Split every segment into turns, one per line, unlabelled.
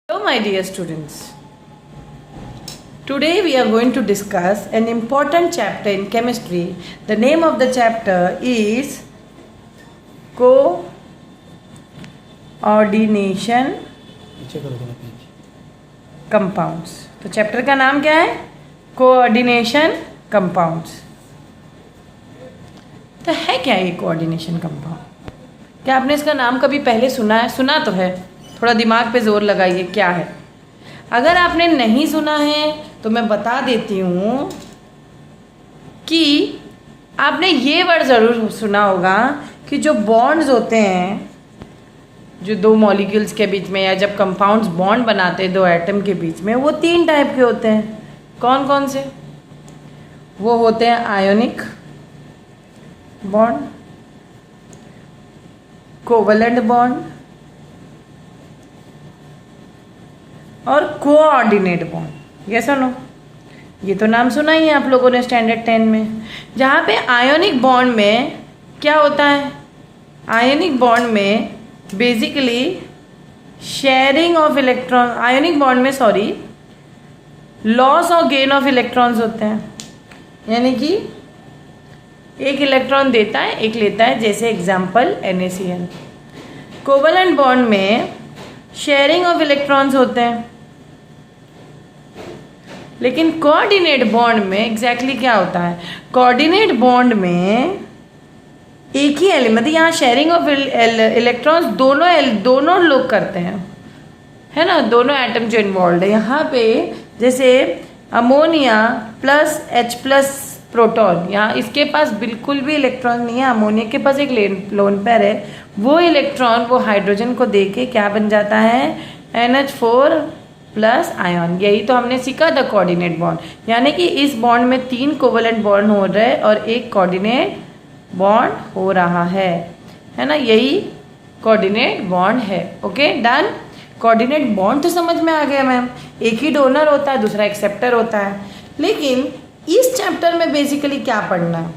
Hello, my dear students. Today we are going to discuss an important chapter in chemistry. The name of the chapter is coordination compounds. तो chapter का नाम क्या है? Coordination compounds. तो है क्या ये कोऑर्डिनेशन कंपाउंड? क्या आपने इसका नाम कभी पहले सुना है? सुना तो है, थोड़ा दिमाग पे जोर लगाइए क्या है. अगर आपने नहीं सुना है तो मैं बता देती हूँ कि आपने ये वर्ड ज़रूर सुना होगा कि जो बॉन्ड्स होते हैं, जो दो मॉलिक्यूल्स के बीच में या जब कंपाउंड्स बॉन्ड बनाते हैं दो एटम के बीच में, वो तीन टाइप के होते हैं. कौन कौन से? वो होते हैं आयोनिक बॉन्ड, कोवलेंट बॉन्ड और कोऑर्डिनेट बॉन्ड. यस और नो? ये तो नाम सुना ही है आप लोगों ने स्टैंडर्ड 10 में. जहाँ पे आयोनिक बॉन्ड में क्या होता है? आयोनिक बॉन्ड में basically sharing of electron, ionic bond में लॉस और गेन ऑफ इलेक्ट्रॉन्स होते हैं. यानी कि एक इलेक्ट्रॉन देता है, एक लेता है, जैसे एग्जाम्पल NaCl. कोवलेंट बॉन्ड में शेयरिंग ऑफ इलेक्ट्रॉन्स होते हैं. लेकिन कोऑर्डिनेट बॉन्ड में एग्जैक्टली क्या होता है? कोऑर्डिनेट बॉन्ड में एक ही एलिमेंट, यहाँ शेयरिंग ऑफ इलेक्ट्रॉन्स दोनों लोग करते हैं, है ना, दोनों एटम जो इन्वॉल्व है. यहाँ पे जैसे ammonia plus H plus proton, यहाँ इसके पास बिल्कुल भी इलेक्ट्रॉन नहीं है. अमोनिया के पास एक लोन पेयर है. वो इलेक्ट्रॉन वो हाइड्रोजन को दे के क्या बन जाता है? NH4 plus ion. यही तो हमने सीखा था कोऑर्डिनेट बॉन्ड. यानी कि इस बॉन्ड में 3 कोवलेंट बॉन्ड हो रहे हैं और एक कोऑर्डिनेट बॉन्ड हो रहा है ना. यही कोऑर्डिनेट बॉन्ड है. Okay, done. कोऑर्डिनेट बॉन्ड तो समझ में आ गया मैम. एक ही डोनर होता है, दूसरा एक्सेप्टर होता है. लेकिन इस चैप्टर में बेसिकली क्या पढ़ना है?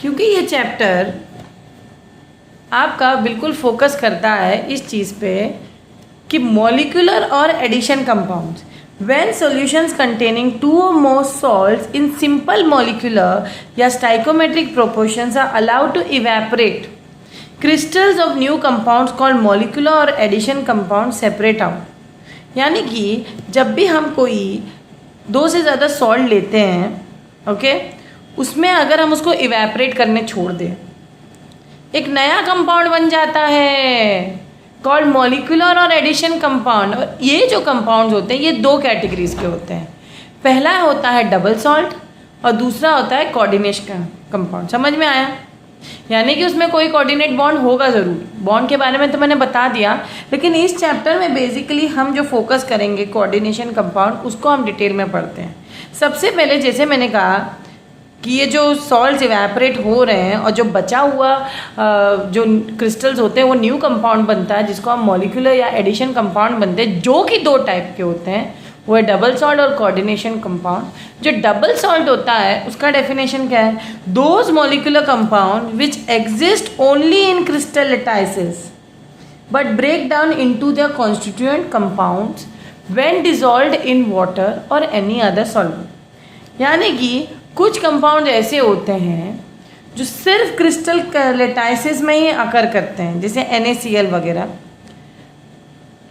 क्योंकि ये चैप्टर आपका बिल्कुल फोकस करता है इस चीज़ पे कि मॉलिक्यूलर और addition compounds, when solutions containing 2 or more salts in simple molecular या stoichiometric proportions are allowed to evaporate, crystals of new compounds called molecular or addition compounds separate out. यानी कि जब भी हम कोई 2 से ज़्यादा सॉल्ट लेते हैं, ओके, उसमें अगर हम उसको इवेपरेट करने छोड़ दें, एक नया कंपाउंड बन जाता है कॉल्ड मॉलिक्यूलर और एडिशन कंपाउंड. और ये जो कंपाउंड्स होते हैं ये 2 कैटेगरीज के होते हैं. पहला होता है डबल सॉल्ट और दूसरा होता है कोऑर्डिनेशन कंपाउंड. समझ में आया? यानी कि उसमें कोई कोऑर्डिनेट बॉन्ड होगा ज़रूर. बॉन्ड के बारे में तो मैंने बता दिया, लेकिन इस चैप्टर में बेसिकली हम जो फोकस करेंगे कोऑर्डिनेशन कंपाउंड, उसको हम डिटेल में पढ़ते हैं. सबसे पहले जैसे मैंने कहा कि ये जो सॉल्ट्स इवेपरेट हो रहे हैं और जो बचा हुआ जो क्रिस्टल्स होते हैं वो न्यू कंपाउंड बनता है, जिसको हम मॉलिक्यूलर या एडिशन कंपाउंड बनते हैं, जो कि 2 टाइप के होते हैं. वो है डबल सॉल्ट और कोऑर्डिनेशन कंपाउंड. जो डबल सॉल्ट होता है उसका डेफिनेशन क्या है? Those molecular compound which exist only in crystal lattices but break down into their constituent compounds when dissolved in water और एनी अदर सॉल्वेंट. यानी कि कुछ कंपाउंड ऐसे होते हैं जो सिर्फ क्रिस्टलिटाइसिस में ही अकर करते हैं, जैसे NaCl वगैरह.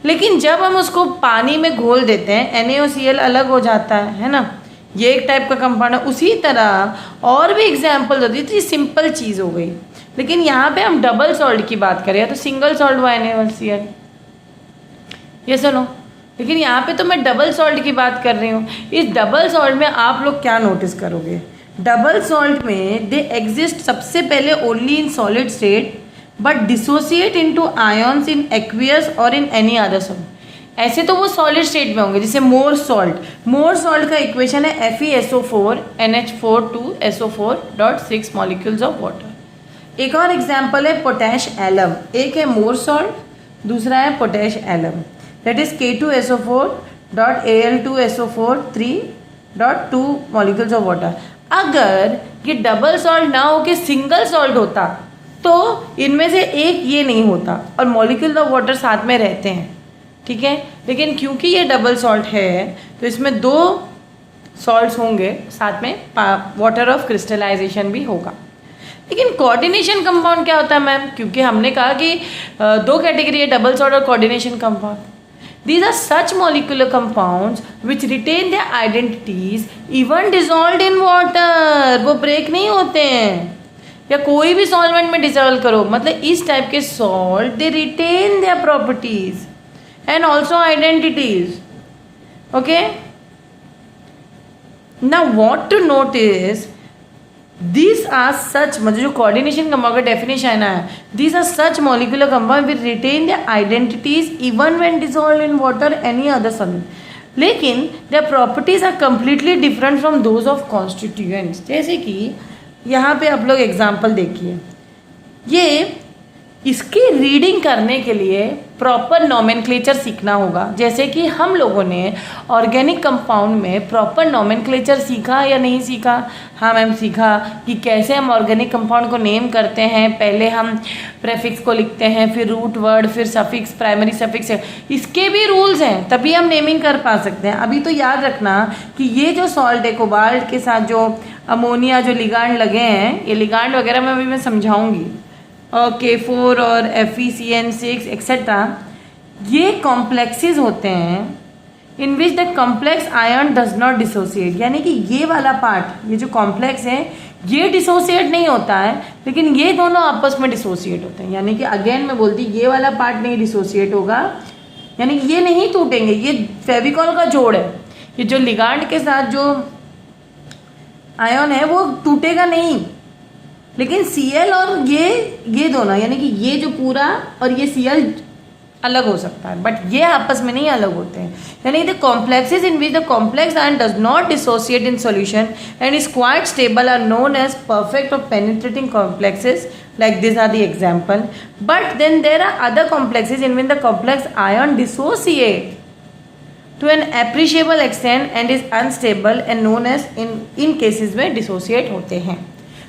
लेकिन जब हम उसको पानी में घोल देते हैं NaOCl अलग हो जाता है ना. ये एक टाइप का कंपाउंड है. उसी तरह और भी एग्जाम्पल होती है. तो ये सिंपल चीज़ हो गई. लेकिन यहाँ पे हम डबल सॉल्ट की बात करें तो सिंगल सॉल्ट हुआ NaOCl. ये सुनो, लेकिन यहाँ पे तो मैं डबल सॉल्ट की बात कर रही हूँ. इस डबल सॉल्ट में आप लोग क्या नोटिस करोगे? डबल सॉल्ट में दे एग्जिस्ट सबसे पहले only in solid state but dissociate into ions in aqueous और इन एनी अदर सॉल्ट. ऐसे तो वो सॉलिड स्टेट में होंगे. जैसे मोर सॉल्ट का इक्वेशन है FeSO4 NH4 2SO4.6 molecules of water. एक और एग्जाम्पल है पोटैश एलम. एक है मोर सॉल्ट, दूसरा है potash alum. That is K2SO4.Al2SO4 3.2 molecules of water. अगर ये डबल सॉल्ट ना हो के सिंगल सॉल्ट होता तो इनमें से एक ये नहीं होता और मॉलिक्यूल ऑफ वाटर साथ में रहते हैं. ठीक है। लेकिन क्योंकि ये डबल सॉल्ट है तो इसमें 2 सॉल्ट्स होंगे, साथ में वाटर ऑफ क्रिस्टलाइजेशन भी होगा। लेकिन कोऑर्डिनेशन कंपाउंड क्या होता है मैम? क्योंकि हमने कहा कि 2 कैटेगरी है, डबल सॉल्ट और coordination compound. These are such molecular compounds which retain their identities even dissolved in water। वो ब्रेक नहीं होते हैं, या कोई भी सॉल्वेंट में डिसॉल्व करो, मतलब इस टाइप के salt they retain their properties and also identities. Okay, now what to note is These are such, मतलब जो कोऑर्डिनेशन कंपाउंड का डेफिनेशन है, these are such molecular compounds which retain their identities even when dissolved in water any other solvent। लेकिन their properties are completely different from those of constituents। जैसे कि यहाँ पे आप लोग एग्जाम्पल देखिए, ये इसकी रीडिंग करने के लिए प्रॉपर नॉमेनक्लेचर सीखना होगा। जैसे कि हम लोगों ने ऑर्गेनिक कंपाउंड में प्रॉपर नॉमेनक्लेचर सीखा या नहीं सीखा? हाँ मैम, सीखा कि कैसे हम ऑर्गेनिक कंपाउंड को नेम करते हैं। पहले हम प्रेफिक्स को लिखते हैं, फिर रूट वर्ड, फिर सफिक्स, प्राइमरी सफिक्स। इसके भी रूल्स हैं, तभी हम नेमिंग कर पा सकते हैं। अभी तो याद रखना कि ये जो सॉल्ट है, कोबाल्ट के साथ जो अमोनिया जो लिगांड लगे हैं, ये लिगांड वगैरह में अभी मैं समझाऊंगी, K4 और FeCN6 एक्सेट्रा, ये कॉम्प्लेक्सेस होते हैं in which the complex ion does not dissociate. यानी कि ये वाला पार्ट, ये जो कॉम्प्लेक्स है, ये डिसोसिएट नहीं होता है, लेकिन ये दोनों आपस में डिसोसिएट होते हैं। यानी कि अगेन मैं बोलती, ये वाला पार्ट नहीं डिसोसिएट होगा, यानी कि ये नहीं टूटेंगे। ये फेविकॉल का जोड़ है, ये जो लिगांड के साथ जो आयन है वो टूटेगा नहीं, लेकिन Cl और ये दोनों, यानी कि ये जो पूरा और ये Cl अलग हो सकता है, बट ये आपस में नहीं अलग होते हैं। यानी the complexes in which the complex ion does not dissociate in solution and is quite stable are known as perfect और penetrating complexes, like this are the example. But then there are other complexes in which the complex ion dissociate to an appreciable extent and is unstable and known as इन cases में dissociate होते हैं।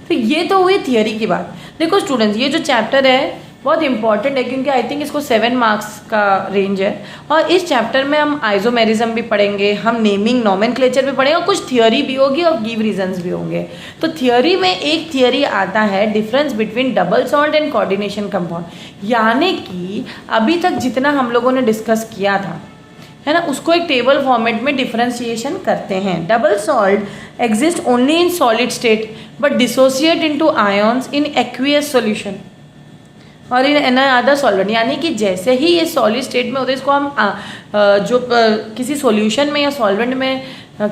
तो ये तो हुई theory की बात। देखो स्टूडेंट्स, ये जो चैप्टर है बहुत इंपॉर्टेंट है, क्योंकि आई थिंक इसको 7 मार्क्स का रेंज है, और इस चैप्टर में हम आइसोमेरिज्म भी पढ़ेंगे, हम नेमिंग नॉमेनक्लेचर भी पढ़ेंगे, और कुछ थियोरी भी होगी और गिव रीजंस भी होंगे। तो थियोरी में एक थियोरी आता है difference between double salt and coordination compound, यानी कि अभी तक जितना हम लोगों ने डिस्कस किया था, है ना, उसको एक टेबल फॉर्मेट में डिफरेंशिएशन करते हैं। Double salt exist only in solid state but dissociate into ions in aqueous solution और इन एन अदर सॉल्वेंट। यानी कि जैसे ही ये सॉलिड स्टेट में होते हैं, इसको हम किसी सॉल्यूशन में या सॉल्वेंट में,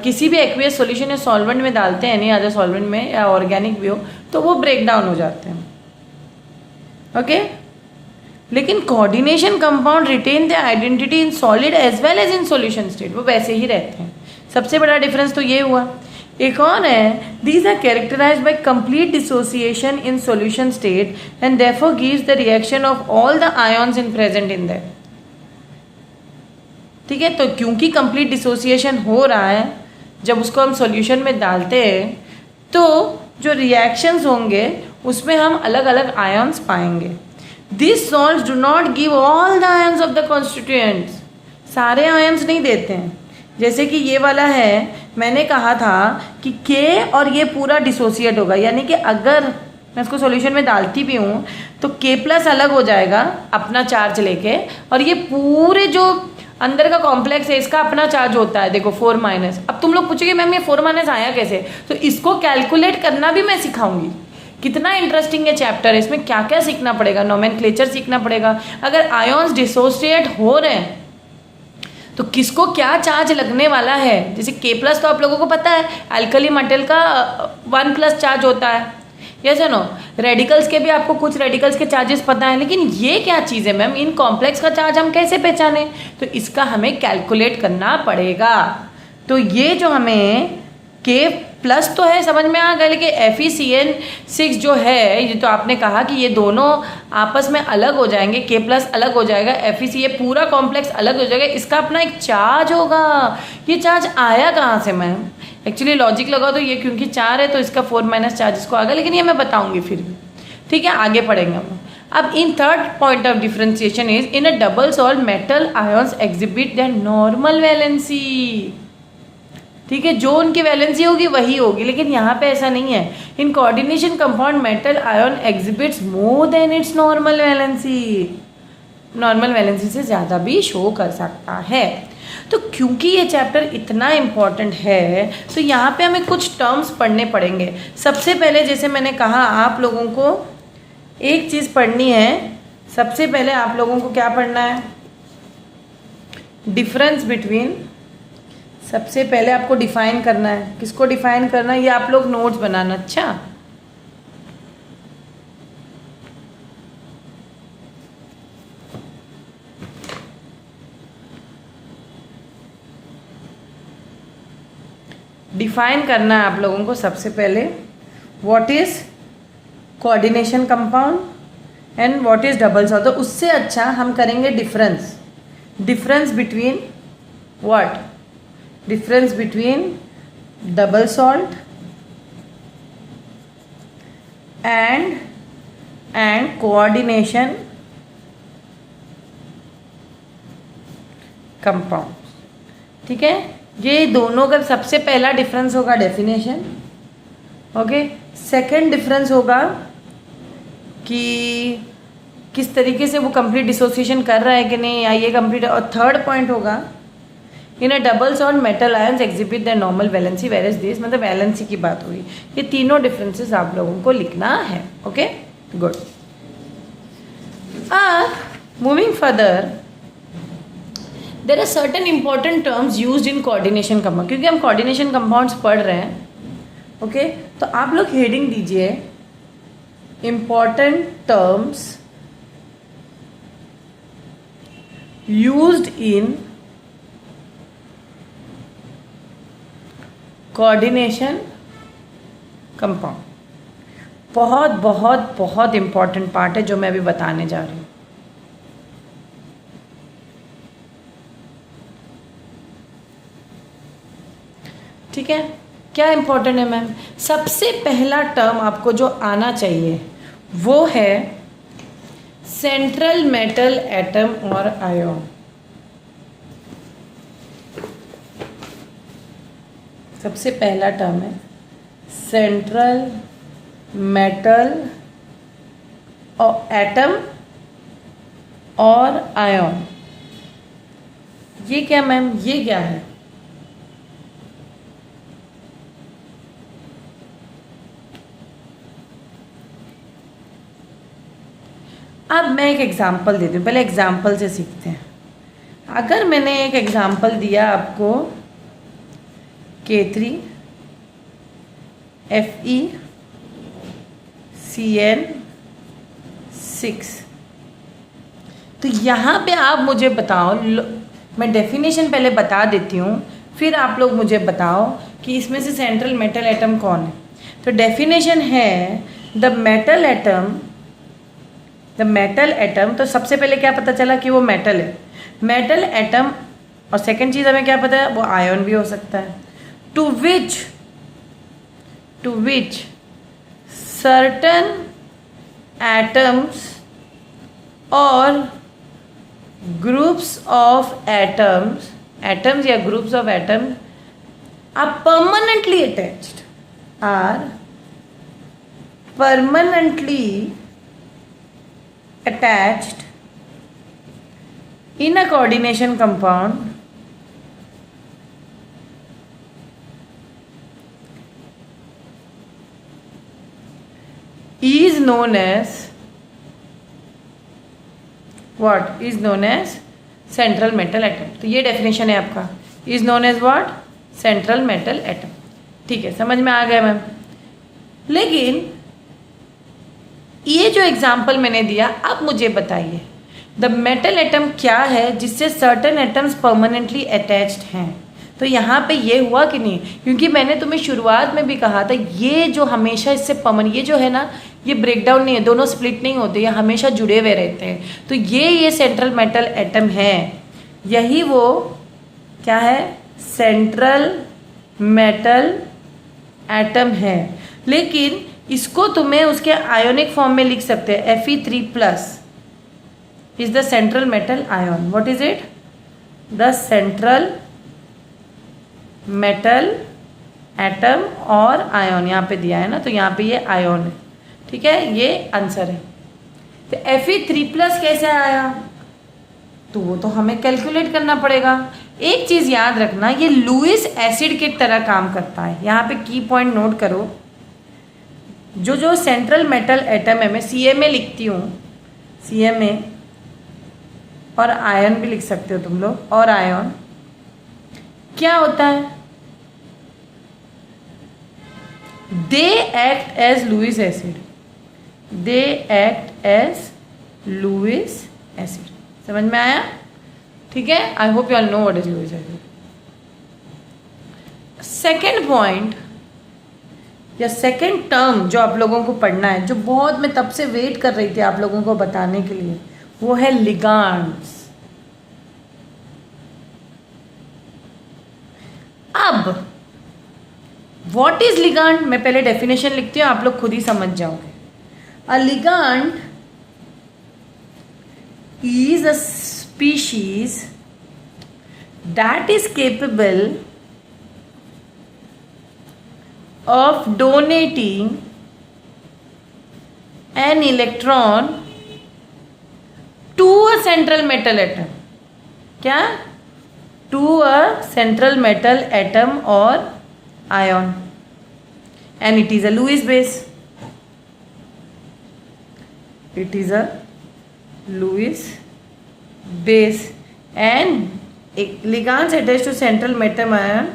किसी भी एक्वियस सॉल्यूशन या सॉल्वेंट में डालते हैं, नहीं अदर सॉल्वेंट में या ऑर्गेनिक भी हो, तो वो ब्रेक डाउन हो जाते हैं। ओके, लेकिन coordination compound retain the identity in solid as well as in solution state, वो वैसे ही रहते हैं। सबसे बड़ा डिफरेंस तो ये हुआ। एक और है, these are characterized by complete dissociation in solution state and therefore gives the reaction of all the ions in present in that. ठीक है, तो क्योंकि कंप्लीट डिसोसिएशन हो रहा है, जब उसको हम सॉल्यूशन में डालते हैं तो जो रिएक्शंस होंगे उसमें हम अलग अलग आयंस पाएंगे। These salts do not give all the ions of the constituents। सारे आयंस नहीं देते हैं। जैसे कि ये वाला है, मैंने कहा था कि K और ये पूरा डिसोसिएट होगा, यानी कि अगर मैं इसको सॉल्यूशन में डालती भी हूँ तो K+ अलग हो जाएगा अपना चार्ज लेके, और ये पूरे जो अंदर का कॉम्प्लेक्स है इसका अपना चार्ज होता है, देखो 4-। अब तुम लोग पूछोगे मैम ये 4- आया कैसे, तो इसको कैलकुलेट करना भी मैं सिखाऊंगी। कितना इंटरेस्टिंग है चैप्टर है, इसमें क्या क्या सीखना पड़ेगा, नोमेनक्लेचर सीखना पड़ेगा। अगर आयंस डिसोसिएट हो रहे हैं तो किसको क्या चार्ज लगने वाला है। जैसे K+ तो आप लोगों को पता है, अल्कली मेटल का 1+ चार्ज होता है, यस नो। रेडिकल्स के भी आपको कुछ रेडिकल्स के चार्जेस पता है, लेकिन ये क्या चीज़ है मैम, इन कॉम्प्लेक्स का चार्ज हम कैसे पहचाने, तो इसका हमें कैलकुलेट करना पड़ेगा। तो ये जो हमें K+ तो है, समझ में आ गया, लेकिन FeCN6 जो है, ये तो आपने कहा कि ये दोनों आपस में अलग हो जाएंगे, K+ अलग हो जाएगा, FeC ये पूरा कॉम्प्लेक्स अलग हो जाएगा, इसका अपना एक चार्ज होगा। ये चार्ज आया कहाँ से मैम, एक्चुअली लॉजिक लगा तो ये क्योंकि 4 है तो इसका 4- चार्ज इसको आ गया, लेकिन ये मैं बताऊँगी फिर भी, ठीक है, आगे पढ़ेंगे हम। अब in third point of differentiation is in a double salt metal ions exhibit there normal valency. ठीक है, जो उनकी वैलेंसी होगी वही होगी, लेकिन यहाँ पे ऐसा नहीं है। इन coordination compound metal ion exhibits more than it's normal valency, normal valency से ज़्यादा भी शो कर सकता है। तो क्योंकि ये चैप्टर इतना इम्पॉर्टेंट है तो यहाँ पे हमें कुछ टर्म्स पढ़ने पड़ेंगे। सबसे पहले जैसे मैंने कहा आप लोगों को एक चीज़ पढ़नी है। सबसे पहले आप लोगों को क्या पढ़ना है? डिफरेंस बिटवीन, सबसे पहले आपको डिफाइन करना है। किसको डिफाइन करना है? ये आप लोग नोट्स बनाना। अच्छा, डिफाइन करना है आप लोगों को सबसे पहले what is coordination compound and what is double salt. तो उससे अच्छा हम करेंगे difference, difference between what, difference between double salt and coordination compound. ठीक है, ये दोनों का सबसे पहला डिफरेंस होगा डेफिनेशन। ओके, सेकंड डिफरेंस होगा कि किस तरीके से वो कंप्लीट डिसोसिएशन कर रहा है कि नहीं, या ये कंप्लीट। और थर्ड पॉइंट होगा in a double salt metal ions exhibit the normal valency where is this, मतलब वैलेंसी की बात हुई। ये तीनों डिफरेंसेस आप लोगों को लिखना है। Okay, good. Moving further, there are certain important terms use in coordination compound, क्योंकि हम कोऑर्डिनेशन कंपाउंड्स पढ़ रहे हैं। ओके, तो आप लोग हेडिंग दीजिए important terms used in coordination compound. बहुत बहुत बहुत इंपॉर्टेंट पार्ट है जो मैं अभी बताने जा रही हूँ। ठीक है, क्या इंपॉर्टेंट है मैम? सबसे पहला टर्म आपको जो आना चाहिए वो है सेंट्रल मेटल एटम और आयन। सबसे पहला टर्म है सेंट्रल मेटल और एटम और आयन। ये क्या मैम? ये क्या है? अब मैं एक एग्जांपल देती हूँ, पहले एग्जांपल से सीखते हैं। अगर मैंने एक एग्जांपल दिया आपको K3 FeCN6, तो यहाँ पे आप मुझे बताओ, मैं डेफिनेशन पहले बता देती हूँ, फिर आप लोग मुझे बताओ कि इसमें से सेंट्रल मेटल एटम कौन है। तो डेफिनेशन है द मेटल एटम, तो सबसे पहले क्या पता चला कि वो मेटल है, मेटल एटम। और सेकंड चीज़ हमें क्या पता है, वो आयन भी हो सकता है। टू विच सर्टन एटम्स और ग्रुप्स ऑफ एटम्स या groups of atoms are permanently attached in a coordination compound is known as what? Is known as central metal atom। तो ये डेफिनेशन है आपका, is known as what? central metal atom। ठीक है, समझ में आ गया मैम। लेकिन ये जो एग्जाम्पल मैंने दिया, अब मुझे बताइए द मेटल एटम क्या है जिससे सर्टन एटम्स परमानेंटली अटैच्ड हैं। तो यहाँ पे ये हुआ कि नहीं, क्योंकि मैंने तुम्हें शुरुआत में भी कहा था ये जो हमेशा इससे परमानेंट, ये जो है ना, ये ब्रेकडाउन नहीं है, दोनों स्प्लिट नहीं होते, ये हमेशा जुड़े हुए रहते हैं। तो ये सेंट्रल मेटल एटम है, यही वो क्या है, सेंट्रल मेटल एटम है। लेकिन इसको तुम्हें उसके आयोनिक फॉर्म में लिख सकते हैं, Fe3+ is the central metal ion. What is it? The central metal atom और आयन यहाँ पे दिया है ना, तो यहाँ पे ये आयन है. ठीक है, ये आंसर है. तो Fe3+ कैसे आया, तो वो तो हमें कैलकुलेट करना पड़ेगा. एक चीज़ याद रखना, ये लुईस एसिड की तरह काम करता है. यहाँ पे की पॉइंट नोट करो. जो सेंट्रल मेटल एटम है, मैं CMA लिखती हूँ, CMA, और आयन भी लिख सकते हो तुम लोग, और आयन क्या होता है? They act as Lewis acid. They act as Lewis acid. समझ में आया? ठीक है, I hope you all know what is Lewis acid. Second point या सेकेंड टर्म जो आप लोगों को पढ़ना है, जो बहुत मैं तब से वेट कर रही थी आप लोगों को बताने के लिए, वो है लिगांड्स. अब व्हाट इज लिगांड, मैं पहले डेफिनेशन लिखती हूँ, आप लोग खुद ही समझ जाओगे. अ ligand is a species that is capable of donating an electron to a central metal atom. क्या? To a central metal atom or ion, and it is a Lewis base. It is a Lewis base, and ligands attached to central metal ion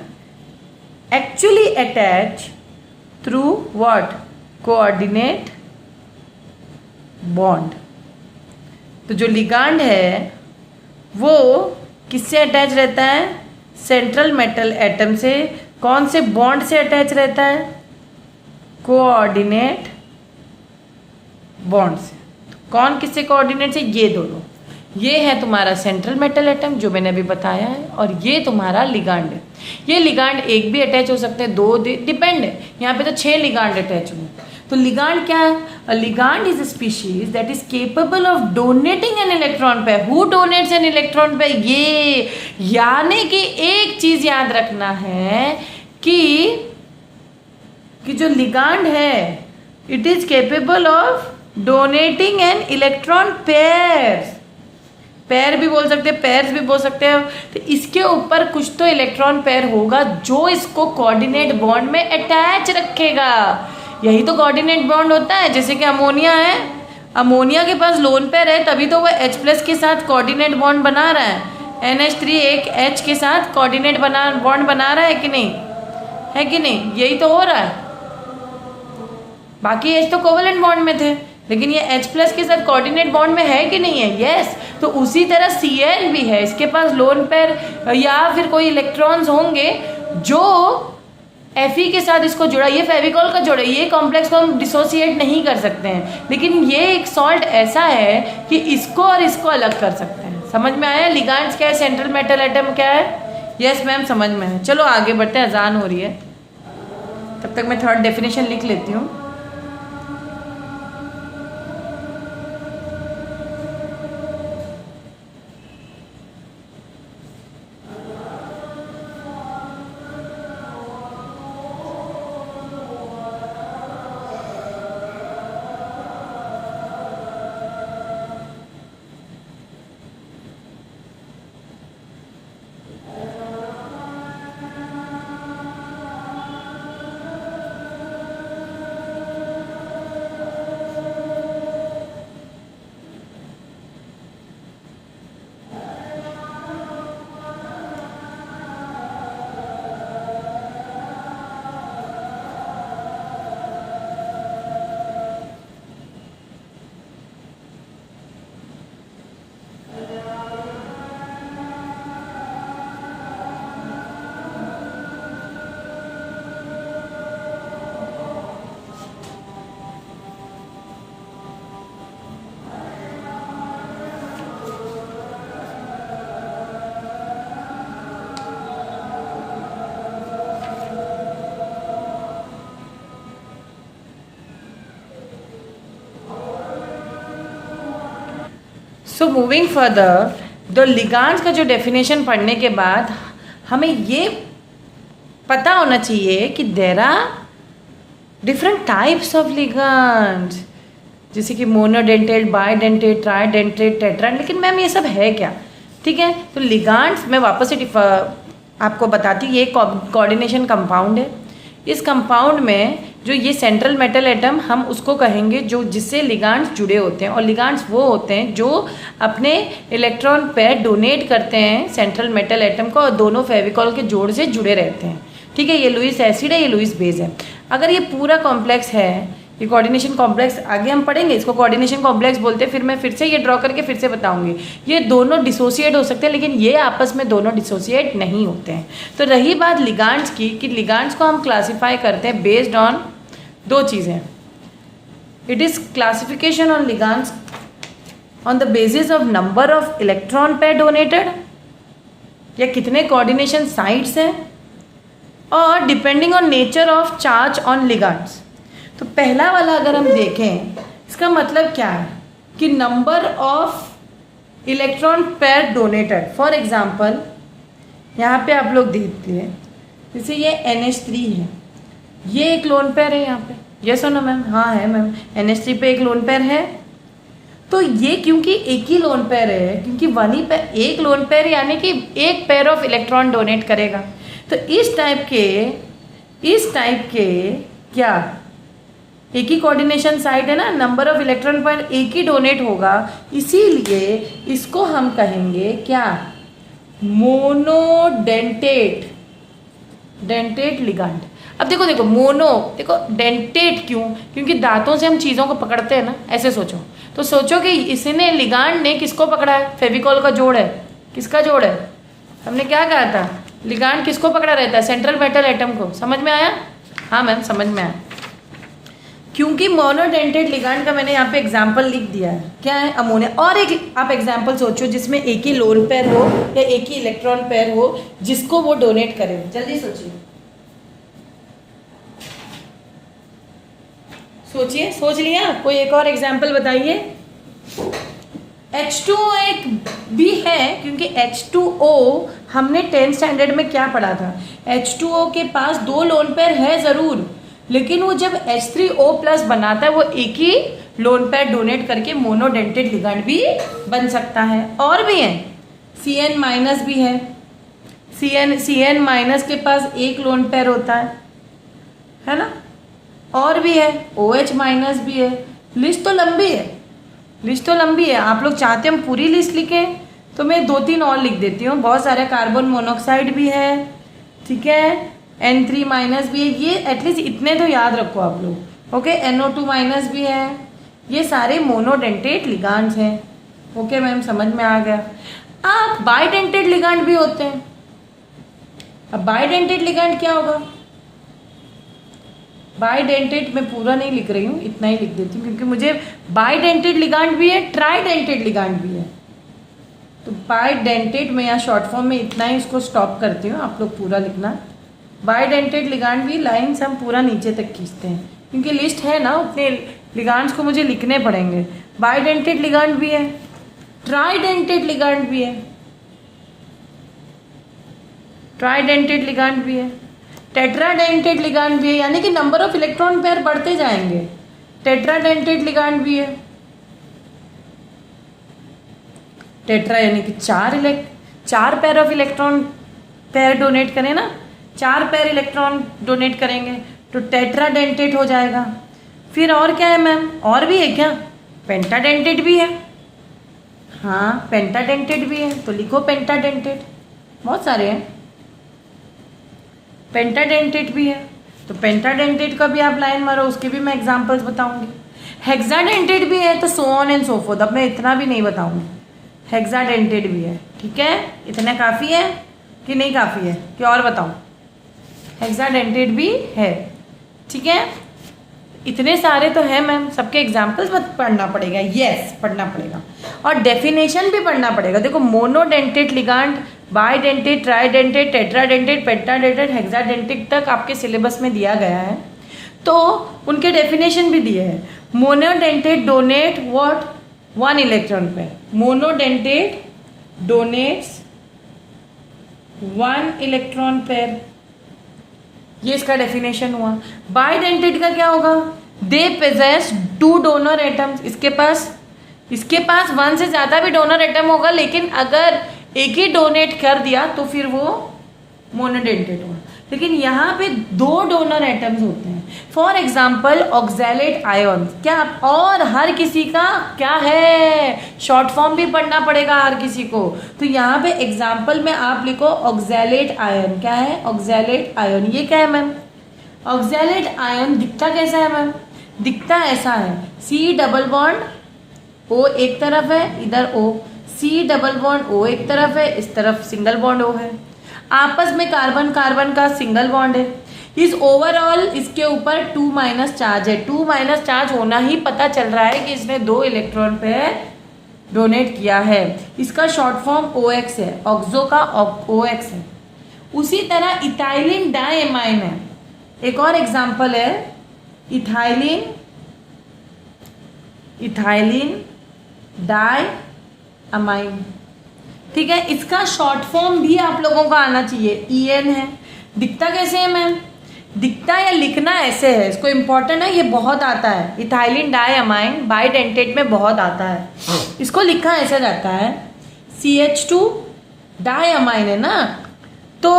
actually attach through what? Coordinate bond. तो जो ligand है वो किससे attach रहता है? Central metal atom से. कौन से बॉन्ड से अटैच रहता है? कोऑर्डिनेट बॉन्ड से. कौन किससे कोऑर्डिनेट से? ये दोनों. ये है तुम्हारा सेंट्रल मेटल एटम जो मैंने अभी बताया है, और ये तुम्हारा लिगांड है. ये लिगांड एक भी अटैच हो सकते हैं, दो डिपेंड है. यहाँ पे तो 6 लिगांड अटैच हुए. तो लिगांड क्या है? A ligand is a species that is capable of donating an electron pair. Who donates an electron pair? ये. यानी कि एक चीज याद रखना है कि जो लिगांड है, it is capable of donating an electron pairs. Pair भी बोल सकते हैं, पेयर्स भी बोल सकते हैं. तो इसके ऊपर कुछ तो इलेक्ट्रॉन पेयर होगा जो इसको कोऑर्डिनेट बॉन्ड में अटैच रखेगा. यही तो कोऑर्डिनेट बॉन्ड होता है. जैसे कि अमोनिया है, अमोनिया के पास लोन पेयर है, तभी तो वह H+ के साथ कोऑर्डिनेट बॉन्ड बना रहा है. NH3 एक H के साथ कोऑर्डिनेट बॉन्ड बना रहा है कि नहीं? है कि नहीं? यही तो हो रहा है. बाकी H तो कोवेलेंट बॉन्ड में थे, लेकिन ये H+ के साथ कोऑर्डिनेट बॉन्ड में है कि नहीं है? यस. तो उसी तरह Cl भी है, इसके पास लोन पेयर या फिर कोई इलेक्ट्रॉन्स होंगे जो Fe के साथ इसको जुड़ा. ये फेविकॉल का जोड़ा, ये कॉम्प्लेक्स को हम डिसोसिएट नहीं कर सकते हैं, लेकिन ये एक सॉल्ट ऐसा है कि इसको और इसको अलग कर सकते हैं. समझ में आया? लिगांड्स क्या है, सेंट्रल मेटल एटम क्या है? यस मैम, समझ में है. चलो आगे बढ़ते हैं, अजान हो रही है. तब तक मैं थर्ड डेफिनेशन लिख लेती हूँ. सो मूविंग फर्दर, द लिगांड्स का जो डेफिनेशन पढ़ने के बाद हमें ये पता होना चाहिए कि there are different types of ligands, जैसे कि मोनोडेंटेट, बाइडेंटेट, ट्राइडेंटेट, टेट्राडेंटेट। लेकिन मैम ये सब है क्या? ठीक है, तो लिगांड्स मैं वापस से आपको बताती हूँ, ये कोऑर्डिनेशन कंपाउंड है। इस कंपाउंड में जो ये सेंट्रल मेटल एटम, हम उसको कहेंगे जो जिससे लिगांड्स जुड़े होते हैं, और लिगांड्स वो होते हैं जो अपने इलेक्ट्रॉन पेयर डोनेट करते हैं सेंट्रल मेटल एटम को, और दोनों फेविकॉल के जोड़ से जुड़े रहते हैं। ठीक है, ये लुईस एसिड है, ये लुईस बेस है। अगर ये पूरा कॉम्प्लेक्स है, ये कोऑर्डिनेशन कॉम्प्लेक्स आगे हम पढ़ेंगे, इसको कोऑर्डिनेशन कॉम्प्लेक्स बोलते हैं। फिर मैं फिर से ये ड्रॉ करके फिर से बताऊंगी। ये दोनों डिसोसिएट हो सकते हैं, लेकिन ये आपस में दोनों डिसोसिएट नहीं होते हैं। तो रही बात लिगांड्स की, कि लिगांड्स को हम क्लासीफाई करते हैं बेस्ड ऑन दो चीज़ें। It is classification on ligands on the basis of number of electron pair donated, या कितने कोऑर्डिनेशन साइट्स हैं, और depending on nature of charge on ligands. तो पहला वाला अगर हम देखें, इसका मतलब क्या है कि number of electron pair donated. For example यहाँ पे आप लोग देखते हैं, जैसे ये NH3 है, ये एक लोन पेयर है यहाँ पे। यस और नो मैम? हाँ है मैम, NH3 पे एक लोन पेयर है। तो ये क्योंकि एक ही लोन पेयर है, क्योंकि वन ही पेयर, एक लोन पेयर यानी कि एक पेयर ऑफ इलेक्ट्रॉन डोनेट करेगा। तो इस टाइप के क्या एक ही कोऑर्डिनेशन साइट है ना, नंबर ऑफ इलेक्ट्रॉन पर एक ही डोनेट होगा, इसीलिए इसको हम कहेंगे क्या? Monodentate, dentate ligand. अब देखो देखो डेंटेट क्यों? क्योंकि दांतों से हम चीज़ों को पकड़ते हैं ना, ऐसे सोचो। तो सोचो कि इसने, लिगांड ने किसको पकड़ा है? फेविकॉल का जोड़ है। किसका जोड़ है? हमने क्या कहा था? लिगांड किसको पकड़ा रहता है? सेंट्रल मेटल एटम को। समझ में आया? हाँ मैम समझ में आया। क्योंकि मोनोडेंटेट लिगांड का मैंने यहाँ पे एग्जाम्पल लिख दिया है, क्या है? अमोनिया। और एक आप एग्जाम्पल सोचो जिसमें एक ही लोन पेयर हो या एक ही इलेक्ट्रॉन पेयर हो जिसको वो डोनेट करे। जल्दी सोचिए, सोच लिया? कोई एक और एग्जाम्पल बताइए। H2O एक भी है, क्योंकि H2O हमने 10th स्टैंडर्ड में क्या पढ़ा था? H2O के पास दो लोन पेयर है ज़रूर, लेकिन वो जब H3O+ बनाता है, वो एक ही लोन पेयर डोनेट करके मोनोडेंटेट लिगांड भी बन सकता है। और भी है, Cn- भी है। Cn- के पास एक लोन पेयर होता है ना? और भी है, OH- भी है। लिस्ट तो लंबी है। आप लोग चाहते हम पूरी लिस्ट लिखें तो मैं 2-3 और लिख देती हूँ। बहुत सारे कार्बन मोनोऑक्साइड भी है, ठीक है, N3- भी है। ये एटलीस्ट इतने तो याद रखो आप लोग, ओके। NO2- भी है। ये सारे मोनोडेंटेट लिगांड्स हैं, ओके मैम समझ में आ गया। अब बाइडेंटेट लिगांड भी होते हैं। अब बाइडेंटेट लिगांड क्या होगा? बाइडेंटेट मैं पूरा नहीं लिख रही हूँ, इतना ही लिख देती हूँ, क्योंकि मुझे बाइडेंटेट लिगांड भी है, ट्राइडेंटेट लिगांड भी है। तो बाइडेंटेट में यहाँ शॉर्ट फॉर्म में इतना ही इसको स्टॉप करती हूँ, आप लोग पूरा लिखना। बाइडेंटेट लिगांड भी लाइन्स हम पूरा नीचे तक खींचते हैं, क्योंकि लिस्ट है ना, उतने लिगांड्स को मुझे लिखने पड़ेंगे। बाइडेंटेट लिगांड भी है, ट्राइडेंटेट लिगांड भी है, ट्राइडेंटेट लिगांड भी है, टेट्राडेंटेट लिगांड भी है, यानी कि नंबर ऑफ इलेक्ट्रॉन पेयर बढ़ते जाएंगे। टेट्राडेंटेट लिगांड भी है। टेट्रा यानी कि चार pair of electron pair donate करें ना, 4 पेयर इलेक्ट्रॉन डोनेट करेंगे तो टेट्राडेंटेट हो जाएगा। फिर और क्या है मैम? और भी है क्या? पेंटाडेंटेट भी है। हाँ पेंटाडेंटेट भी है, तो लिखो पेंटाडेंटेट। बहुत सारे हैं। पेंटाडेंटेट भी है, तो पेंटाडेंटेट का भी आप लाइन मारो, उसके भी मैं एग्जांपल्स बताऊंगी। हेक्साडेंटेट भी है, तो so on and so fourth. अब मैं इतना भी नहीं बताऊंगी। हेक्साडेंटेट भी है, ठीक है। इतना काफ़ी है कि नहीं काफ़ी है कि और बताऊं? हेक्साडेंटेट भी है, ठीक है। इतने सारे तो है मैम, सबके एग्जाम्पल्स पढ़ना पड़ेगा। यस पढ़ना पड़ेगा, और डेफिनेशन भी पढ़ना पड़ेगा। देखो monodentate ligand, bidentate, tridentate, tetradentate, pentadentate, hexadentate तक आपके सिलेबस में दिया गया है, तो उनके डेफिनेशन भी दिए हैं। Monodentate donate what? 1 electron pair. Monodentate donates 1 electron pair, ये इसका डेफिनेशन हुआ। बाइडेंटेट का क्या होगा? They possess 2 donor atoms. इसके पास 1 से ज़्यादा भी डोनर एटम होगा, लेकिन अगर एक ही डोनेट कर दिया तो फिर वो मोनोडेंटेट हुआ। लेकिन यहाँ पे 2 डोनर एटम्स होते हैं। फॉर एग्जाम्पल ऑक्सैलेट आयन, क्या और हर किसी का क्या है, शॉर्ट फॉर्म भी पढ़ना पड़ेगा हर किसी को। तो यहाँ पे एग्जाम्पल में आप लिखो ऑक्सैलेट आयन। क्या है? Oxalate ion. ये क्या है मैम? ऑक्सैलेट आयन दिखता कैसा है मैम? दिखता ऐसा है, C डबल बॉन्ड O एक तरफ है, इधर O, C double bond O एक तरफ है, इस तरफ सिंगल बॉन्ड O है, आपस में कार्बन कार्बन का सिंगल बॉन्ड है। इस ओवरऑल इसके ऊपर 2- चार्ज है। 2- चार्ज होना ही पता चल रहा है कि इसने 2 इलेक्ट्रॉन पेयर डोनेट किया है। इसका शॉर्ट फॉर्म OX है, ऑक्सो का OX है। उसी तरह इथाइलिन डाइएमाइन है, एक और एग्जांपल है इथाइलिन डाइअमाइन। ठीक है, इसका शॉर्ट फॉर्म भी आप लोगों को आना चाहिए, EN है। दिखता कैसे है मैम? दिखता या लिखना ऐसे है, इसको इम्पोर्टेंट है, ये बहुत आता है। इथाइलिन डाइअमाइन बाइडेंटेट में बहुत आता है। इसको लिखा ऐसे जाता है, CH2 डाइअमाइन है ना, तो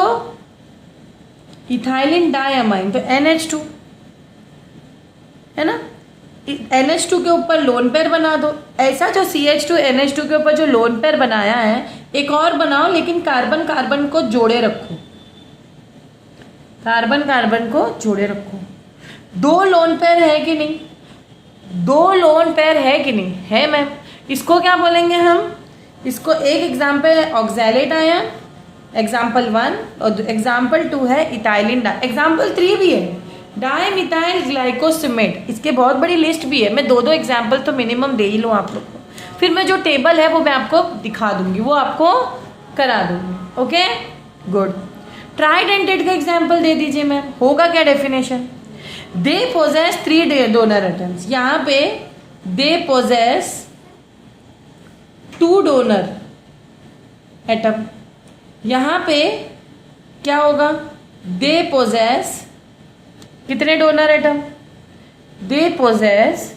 इथाइलिन डाइअमाइन तो NH2 है ना, NH2 के ऊपर लोन पेयर बना दो। ऐसा जो CH2 NH2 के ऊपर जो लोन पेयर बनाया है, एक और बनाओ, लेकिन कार्बन कार्बन को जोड़े रखो, कार्बन कार्बन को जोड़े रखो। 2 लोन पेयर है कि नहीं? 2 लोन पेयर है कि नहीं? है मैम। इसको क्या बोलेंगे हम? इसको एक एग्जाम्पल है ऑक्सैलेट आयन, एग्जाम्पल 1, और एग्जाम्पल 2 है इथाइलिन एग्जाम्पल 3 भी है डाइमिथाइल ग्लाइकोसिमेट। इसके बहुत बड़ी लिस्ट भी है, मैं 2 एग्जाम्पल तो मिनिमम दे ही लूँ आप लोग को। फिर मैं जो टेबल है वो मैं आपको दिखा दूंगी, वो आपको करा दूंगी। Okay good. ट्राइडेंटेट का एग्जाम्पल दे दीजिए मैम, होगा क्या definition? They possess 3 donor atoms. यहाँ पे दे पोजेस 2 डोनर एटम। यहाँ पे क्या होगा? दे पोजेस कितने donor atom? They possess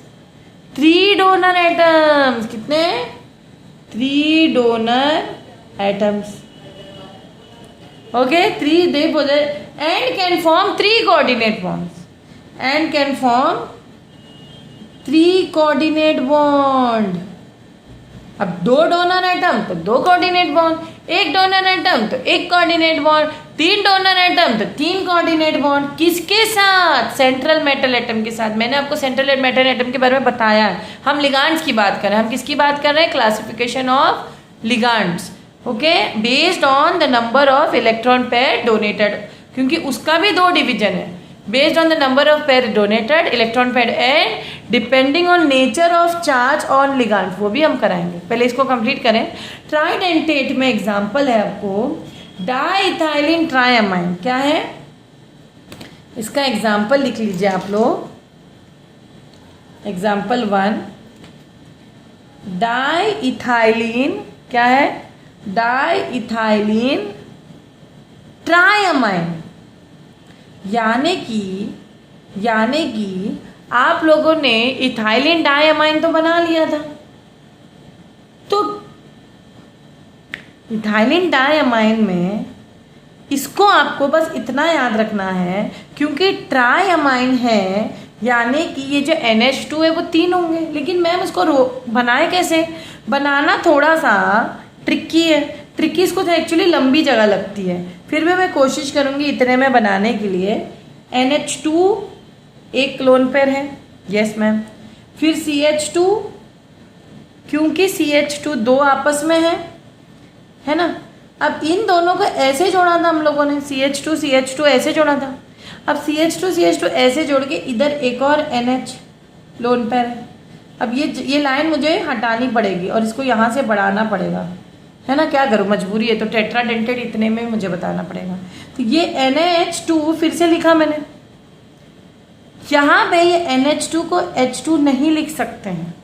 3 donor atoms. कितने? 3 donor atoms. Okay, 3 they possess and can form 3 coordinate bonds, and can form 3 coordinate bond. अब 2 donor atom तो 2 कोऑर्डिनेट बॉन्ड, 1 डोनर एटम तो 1 coordinate bond, 3 donor atom तो 3 coordinate bond. किसके साथ? Central metal atom के साथ। मैंने आपको सेंट्रल मेटल एटम के बारे में बताया है। हम लिगांड्स की बात कर रहे हैं। हम किसकी बात कर रहे हैं? Classification of ligands. Okay, based on the number of electron pair donated, क्योंकि उसका भी 2 डिवीजन है, based on the number of pair donated electron pair and depending on nature of charge on ligand. वो भी हम कराएंगे, पहले इसको कंप्लीट करें। ट्राइडेंटेट में एग्जांपल है आपको डाइइथाइलिन ट्राइअमाइन। क्या है इसका एग्जांपल? लिख लीजिए आप लोग। एग्जांपल 1 डाइइथाइलिन, क्या है? डाइइथाइलिन ट्राइअमाइन। यानी कि आप लोगों ने इथाइलिन डाइअमाइन तो बना लिया था, तो इथाइलिन डाइअमाइन में इसको आपको बस इतना याद रखना है, क्योंकि ट्राइअमाइन है, यानी कि ये जो NH2 है वो 3 होंगे। लेकिन मैम इसको बनाए कैसे? बनाना थोड़ा सा ट्रिकी है। ट्रिकी इसको तो एक्चुअली लंबी जगह लगती है, फिर भी मैं कोशिश करूँगी इतने में बनाने के लिए। NH2 एक लोन पेयर है, यस मैम। फिर CH2, क्योंकि CH2 2 आपस में है ना। अब इन दोनों को ऐसे जोड़ा था हम लोगों ने, CH2 ऐसे जोड़ा था। अब CH2 ऐसे जोड़ के इधर एक और NH लोन पेयर है। अब ये लाइन मुझे हटानी पड़ेगी और इसको यहाँ से बढ़ाना पड़ेगा, है ना। क्या करूँ, मजबूरी है। तो टेट्राडेंटेड इतने में मुझे बताना पड़ेगा। तो ये NH2 फिर से लिखा मैंने। यहाँ पे ये NH2 को H2 नहीं लिख सकते हैं,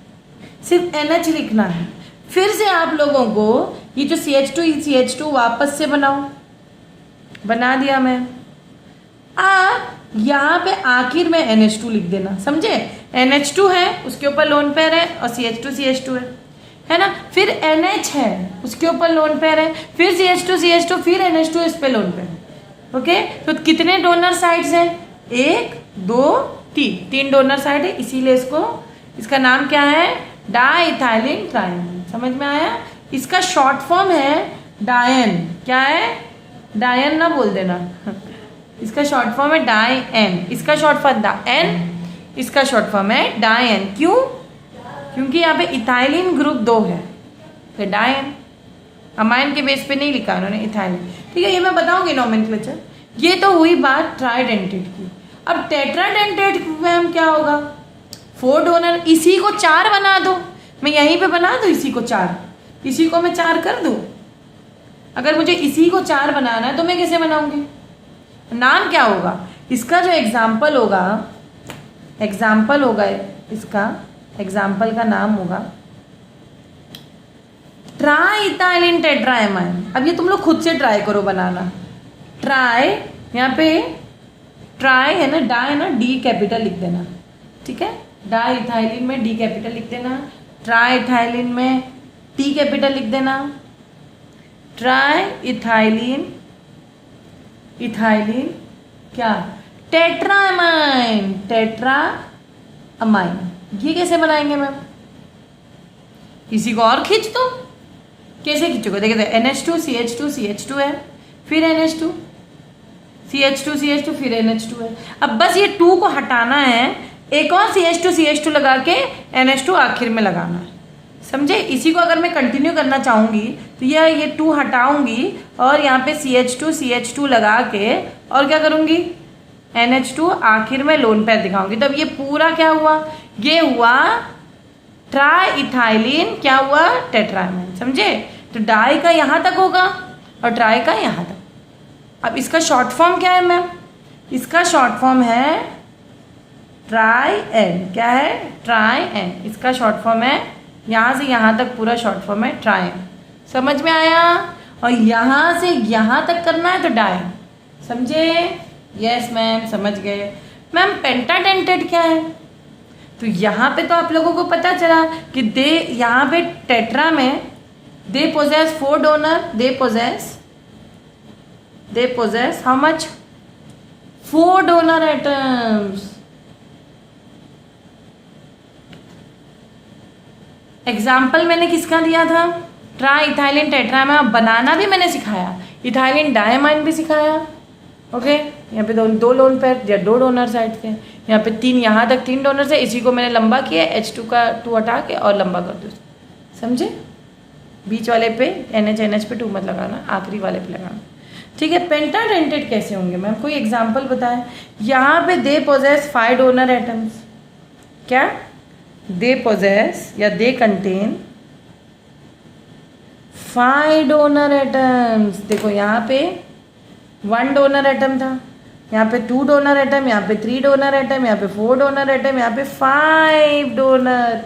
सिर्फ NH लिखना है। फिर से आप लोगों को ये जो CH2 वापस से बनाओ, बना दिया मैं। आप यहाँ पे आखिर में NH2 लिख देना, समझे? NH2 है, उसके ऊपर लोन पेयर है, और CH2 है ना। फिर NH है, उसके ऊपर लोन पेयर है, फिर CH2 फिर NH2 इस पे लोन पेयर है। ओके, तो कितने डोनर साइड्स हैं? 1 2 3 डोनर साइड है, इसीलिए इसका नाम क्या है? डाइइथाइलिन ट्राइएमाइन। समझ में आया? इसका शॉर्ट फॉर्म है डायन। क्या है? डायन ना बोल देना इसका शॉर्ट फॉर्म है डायन। इसका शॉर्ट फॉर्म डायन, इसका शॉर्ट फॉर्म है डायन। क्यों? क्योंकि यहाँ पे इथाइलिन ग्रुप 2 है, तो डायन। अमाइन के बेस पे नहीं लिखा उन्होंने, इथाइलिन। ठीक है, ये मैं बताऊंगी नोमेनक्लेचर। ये तो हुई बात ट्राइडेंटेट की। अब टेट्राडेंटेट में क्या होगा? 4 डोनर, इसी को 4 बना दो। मैं यहीं पे बना दूँ इसी को 4, इसी को मैं 4 कर दूँ। अगर मुझे इसी को 4 बनाना है तो मैं कैसे बनाऊंगी? नाम क्या होगा इसका? जो एग्जाम्पल होगा इसका एग्जाम्पल का नाम होगा ट्राइइथाइलिन टेट्राएमाइन। अब ये तुम लोग खुद से ट्राई करो बनाना। ट्राई, यहाँ पे ट्राई है ना, डाई है ना, डी कैपिटल लिख देना। ठीक है, डाइइथाइलिन में डी कैपिटल लिख देना, ट्राइइथाइलिन में टी कैपिटल लिख देना। ट्राइइथाइलिन क्या? टेट्राएमाइन। ये कैसे बनाएंगे मैम? इसी को और खींच दो। कैसे खींचोगे? देखिए NH2 CH2 है, फिर NH2 CH2 फिर NH2 है। अब बस ये 2 को हटाना है, एक और CH2 लगा के NH2 आखिर में लगाना है। समझे? इसी को अगर मैं कंटिन्यू करना चाहूँगी तो ये 2 हटाऊंगी और यहाँ पे CH2 लगा के और क्या करूँगी? NH2 आखिर में लोन पेयर दिखाऊंगी। तब ये पूरा क्या हुआ? ये हुआ ट्राइइथाइलिन, क्या हुआ? टेट्राएमाइन। समझे? तो डाई का यहाँ तक होगा और ट्राई का यहाँ तक। अब इसका शॉर्ट फॉर्म क्या है मैम? इसका शॉर्ट फॉर्म है ट्राइएन। क्या है? ट्राइएन। इसका शॉर्ट फॉर्म है, यहाँ से यहाँ तक पूरा शॉर्ट फॉर्म है ट्राइएन। समझ में आया? और यहाँ से यहाँ तक करना है तो डायन। समझे? यस मैम, समझ गए। मैम पेंटाडेंटेट क्या है? तो यहाँ पे तो आप लोगों को पता चला कि यहाँ पे टेट्रा में they possess 4 donor, they possess how much? 4 donor atoms. Example मैंने किसका दिया था? ट्राइइथाइलिन टेट्राएमाइन। बनाना भी मैंने सिखाया, इथाइलिन डायमाइन भी सिखाया। ओके, यहाँ पे 2 लोन पेयर या 2 डोनर साइड थे, यहाँ पे 3, यहाँ तक 3 डोनर है। इसी को मैंने लंबा किया, H2 का 2 हटा के और लंबा कर दो। समझे? बीच वाले पे NH पे 2 मत लगाना, आखिरी वाले पे लगाना। ठीक है, पेंटाडेंटेट कैसे होंगे मैम? कोई एग्जाम्पल बताए? यहाँ पे दे पोजेस 5 डोनर एटम्स। क्या? दे पोजेस या दे कंटेन 5 डोनर एटम्स। देखो यहाँ पे 1 डोनर एटम था, यहाँ पे 2 डोनर एटम, यहाँ पे 3 डोनर एटम, यहाँ पे 4 डोनर एटम, यहाँ पे 5 डोनर।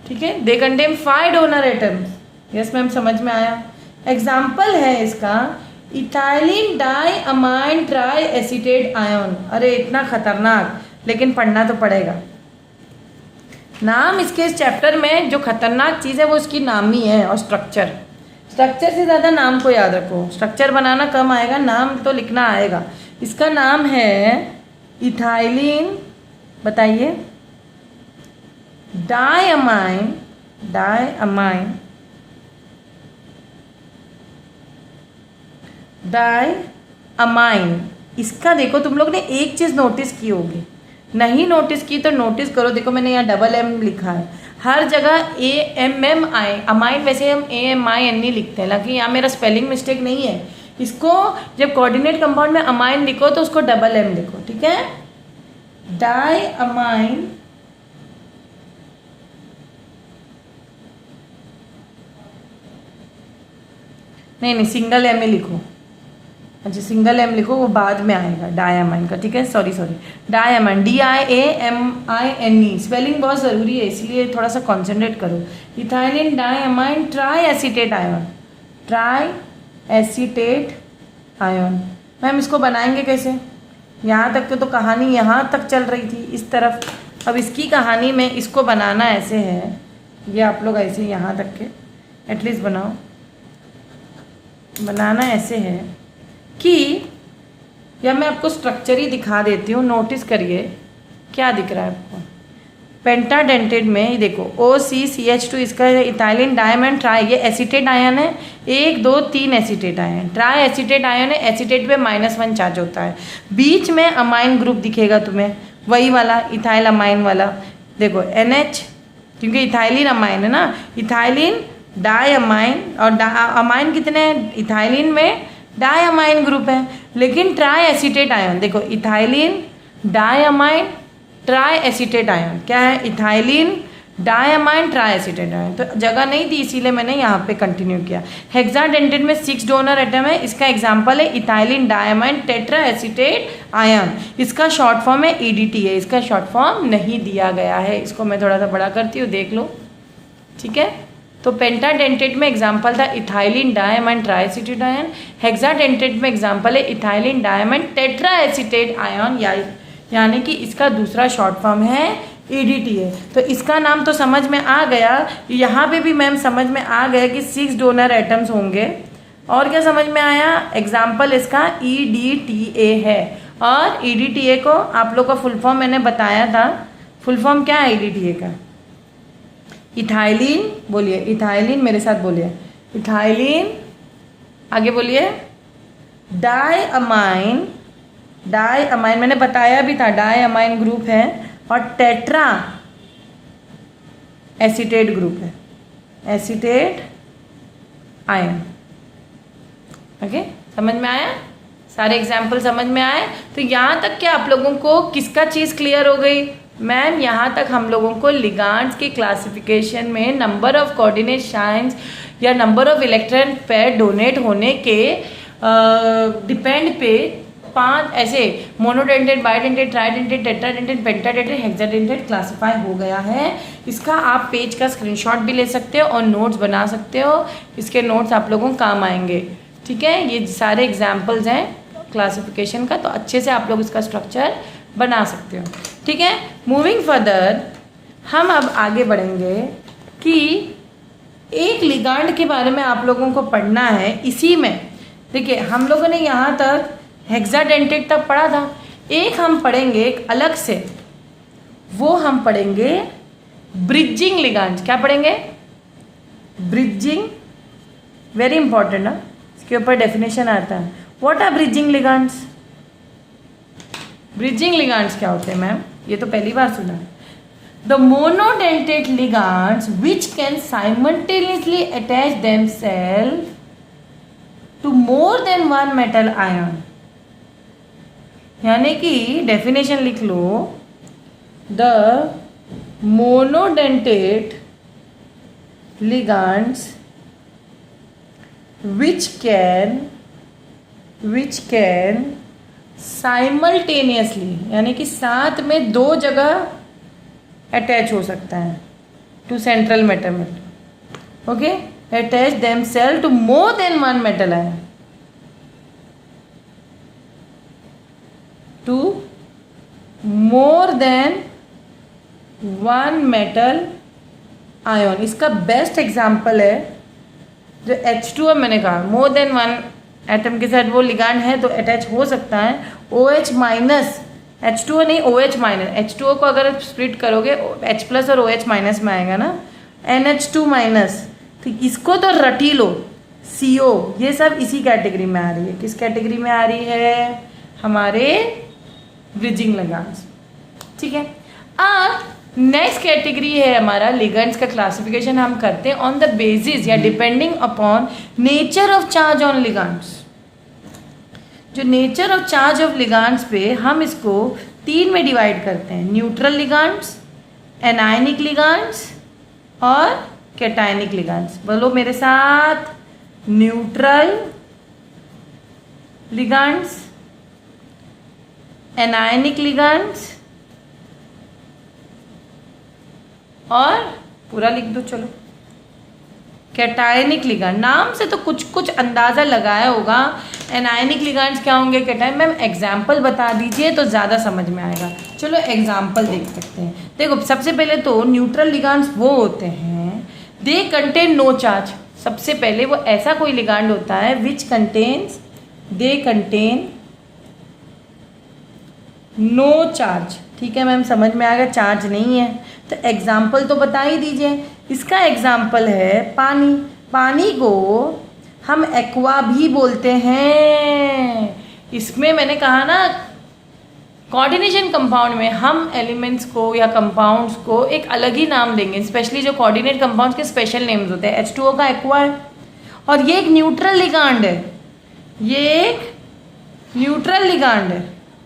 ठीक है, they contain 5 donor atoms. Yes ma'am, समझ में आया? एग्जाम्पल है इसका ethylene diamine try acetate ion. अरे इतना खतरनाक, लेकिन पढ़ना तो पड़ेगा। नाम इसके इस चैप्टर में जो खतरनाक चीज़ है वो इसकी नाम ही है, और स्ट्रक्चर से ज़्यादा नाम को याद रखो। स्ट्रक्चर बनाना कम आएगा, नाम तो लिखना आएगा। इसका नाम है इथाइलिन, बताइए, डाइअमाइन इसका देखो तुम लोग ने एक चीज़ नोटिस की होगी, नहीं नोटिस की तो नोटिस करो। देखो मैंने यहाँ MM लिखा है, हर जगह AMMI अमाइन, वैसे हम AMIN लिखते हैं, लेकिन यहाँ मेरा स्पेलिंग मिस्टेक नहीं है। इसको जब कोऑर्डिनेट कंपाउंड में अमाइन लिखो तो उसको MM लिखो। ठीक है, डाइअमाइन नहीं सिंगल M लिखो। अच्छा सिंगल एम लिखो, वो बाद में आएगा डायमाइन का, ठीक है, सॉरी डायमाइन, DIAMINE, स्पेलिंग बहुत ज़रूरी है इसलिए थोड़ा सा कॉन्सेंट्रेट करो। Ethylene diamine try acetate ion, try acetate ion. Ma'am इसको बनाएंगे कैसे? यहाँ तक तो कहानी यहाँ तक चल रही थी इस तरफ, अब इसकी कहानी में इसको बनाना ऐसे है, ये आप लोग ऐसे यहाँ तक के एटलीस्ट बनाओ। बनाना ऐसे है कि, या मैं आपको स्ट्रक्चर ही दिखा देती हूँ, नोटिस करिए क्या दिख रहा है आपको। पेंटाडेंटेड में देखो OCCH2 इसका इथाइलिन डायमंड ट्राई, ये एसीटेट आयन है, 1 2 3 acetate ion, try acetate ion है, एसीटेट पे -1 चार्ज होता है। बीच में अमाइन ग्रुप दिखेगा तुम्हें, वही वाला इथाइल अमाइन वाला, देखो NH, क्योंकि इथाइलिन अमाइन है ना, इथाइलिन डायमाइन, और अमाइन कितने हैं इथाइलिन में, डायमाइन ग्रुप है, लेकिन ट्राई एसीटेट आयन देखो, ethylene diamine try acetate ion क्या है, ethylene diamine try acetate ion. तो जगह नहीं थी इसीलिए मैंने यहाँ पे कंटिन्यू किया। हेक्साडेंटेट में 6 डोनर एटम है, इसका एग्जांपल है ethylene diamine tetra acetate ion, इसका शॉर्ट फॉर्म है EDT है, इसका शॉर्ट फॉर्म नहीं दिया गया है। इसको मैं थोड़ा सा बड़ा करती हूँ, देख लो, ठीक है। तो पेंटाडेंटेट में एग्जांपल था ethylene diamine try acetate ion, hexadentate में एग्जांपल है ethylene diamine tetra acetate ion, यानी कि इसका दूसरा शॉर्ट फॉर्म है EDT है। तो इसका नाम तो समझ में आ गया, यहाँ पे भी मैम समझ में आ गया कि 6 डोनर एटम्स होंगे। और क्या समझ में आया, एग्जाम्पल इसका EDTA है, और EDTA को आप लोग का फुल फॉर्म मैंने बताया था, फुल फॉर्म क्या है EDTA का, इथाइलिन, बोलिए इथाइलिन, मेरे साथ बोलिए इथाइलिन, आगे बोलिए डायअमाइन, डायअमाइन मैंने बताया भी था, डायअमाइन ग्रुप है, और टेट्रा एसीटेट ग्रुप है, एसीटेट आयन। ओके, समझ में आया, सारे एग्जाम्पल समझ में आए। तो यहाँ तक क्या आप लोगों को किसका चीज़ क्लियर हो गई मैम? यहाँ तक हम लोगों को लिगांड्स के क्लासिफिकेशन में नंबर ऑफ कोऑर्डिनेट साइंस या number of electron pair donate होने के डिपेंड पे 5 ऐसे monodentate, bidentate, tridentate, tetradentate, pentadentate, hexadentate classify हो गया है। इसका आप पेज का स्क्रीनशॉट भी ले सकते हो और नोट्स बना सकते हो, इसके नोट्स आप लोगों को काम आएंगे, ठीक है। ये सारे एग्जाम्पल्स हैं क्लासिफिकेशन का, तो अच्छे से आप लोग इसका स्ट्रक्चर बना सकते हो, ठीक है। मूविंग फर्दर, हम अब आगे बढ़ेंगे कि एक लिगांड के बारे में आप लोगों को पढ़ना है। इसी में देखिए हम लोगों ने यहाँ तक हेक्साडेंटेट तक पढ़ा था, एक हम पढ़ेंगे एक अलग से, वो हम पढ़ेंगे ब्रिजिंग लिगांड्स। क्या पढ़ेंगे? ब्रिजिंग, वेरी इंपॉर्टेंट ना, इसके ऊपर डेफिनेशन आता है। What are bridging ligands? Bridging ligands क्या होते हैं मैम? ये तो पहली बार सुना है। The monodentate ligands which can simultaneously attach themselves to more than one metal ion, यानी कि डेफिनेशन लिख लो, the monodentate ligands which can simultaneously, यानी कि साथ में 2 जगह अटैच हो सकता है to central metal, okay, attach themselves to more than one metal ion, to more than one metal ion. इसका बेस्ट एग्जाम्पल है जो H2O, मैंने कहा मोर देन वन एटम के साथ वो लिगांड है तो अटैच हो सकता है। OH माइनस, H2O नहीं OH माइनस, H2O को अगर स्प्लिट करोगे H+ और OH माइनस में आएगा ना, NH2 माइनस, तो इसको तो रटी लो, CO, ये सब इसी कैटेगरी में आ रही है। किस कैटेगरी में आ रही है? हमारे ब्रिजिंग लिगांड्स, ठीक है। अब नेक्स्ट कैटेगरी है हमारा लिगेंड्स का क्लासिफिकेशन हम करते हैं ऑन द बेसिस या depending upon nature of charge on ligands. जो nature of charge of ligands पे हम इसको 3 में डिवाइड करते हैं, न्यूट्रल लिगेंड्स, एनायनिक लिगेंड्स और कैटायनिक लिगेंड्स। बोलो मेरे साथ, न्यूट्रल, लिगांड्स, एनायनिक लिगांड्स, और पूरा लिख दो चलो, कैटायनिक लिगांड। नाम से तो कुछ कुछ अंदाज़ा लगाया होगा। एनायनिक लिगांड्स क्या होंगे, कैटायन। मैम एग्जाम्पल बता दीजिए तो ज़्यादा समझ में आएगा। चलो एग्जाम्पल देख सकते हैं। देखो सबसे पहले तो न्यूट्रल लिगांड्स वो होते हैं, दे कंटेन नो चार्ज। सबसे पहले वो ऐसा कोई लिगांड होता है which contains, they contain no charge. ठीक है मैम, समझ में आएगा, चार्ज नहीं है। तो एग्जाम्पल तो बता ही दीजिए। इसका एग्जाम्पल है पानी। पानी को हम एक्वा भी बोलते हैं। इसमें मैंने कहा ना, कोऑर्डिनेशन कंपाउंड में हम एलिमेंट्स को या कंपाउंड्स को एक अलग ही नाम देंगे, स्पेशली जो कोऑर्डिनेट कंपाउंड्स के स्पेशल नेम्स होते हैं। H2O का एक्वा है, और ये एक न्यूट्रल लिगांड है, ये एक न्यूट्रल लिगांड है।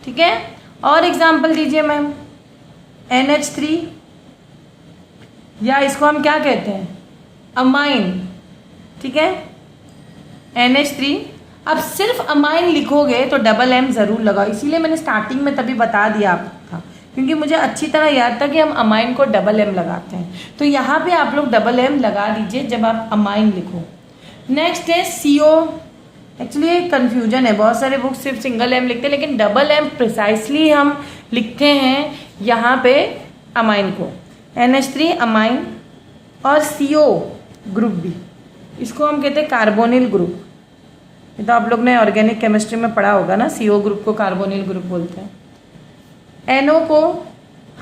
ठीक है, और एग्जाम्पल दीजिए मैम। NH3, या इसको हम क्या कहते हैं, अमाइन। ठीक है, NH3। अब सिर्फ अमाइन लिखोगे तो डबल एम ज़रूर लगाओ, इसीलिए मैंने स्टार्टिंग में तभी बता दिया आपको था, क्योंकि मुझे अच्छी तरह याद था कि हम अमाइन को डबल एम लगाते हैं। तो यहाँ पे आप लोग डबल एम लगा दीजिए जब आप अमाइन लिखो। नेक्स्ट है CO। एक्चुअली कन्फ्यूजन है, बहुत सारे बुक सिर्फ सिंगल एम लिखते हैं, लेकिन डबल एम प्रिसाइसली हम लिखते हैं यहाँ पे अमाइन को। NH3 अमाइन, और CO ग्रुप भी, इसको हम कहते हैं कार्बोनिल ग्रुप। ये तो आप लोग ने ऑर्गेनिक केमिस्ट्री में पढ़ा होगा ना, CO ग्रुप को कार्बोनिल ग्रुप बोलते हैं। NO को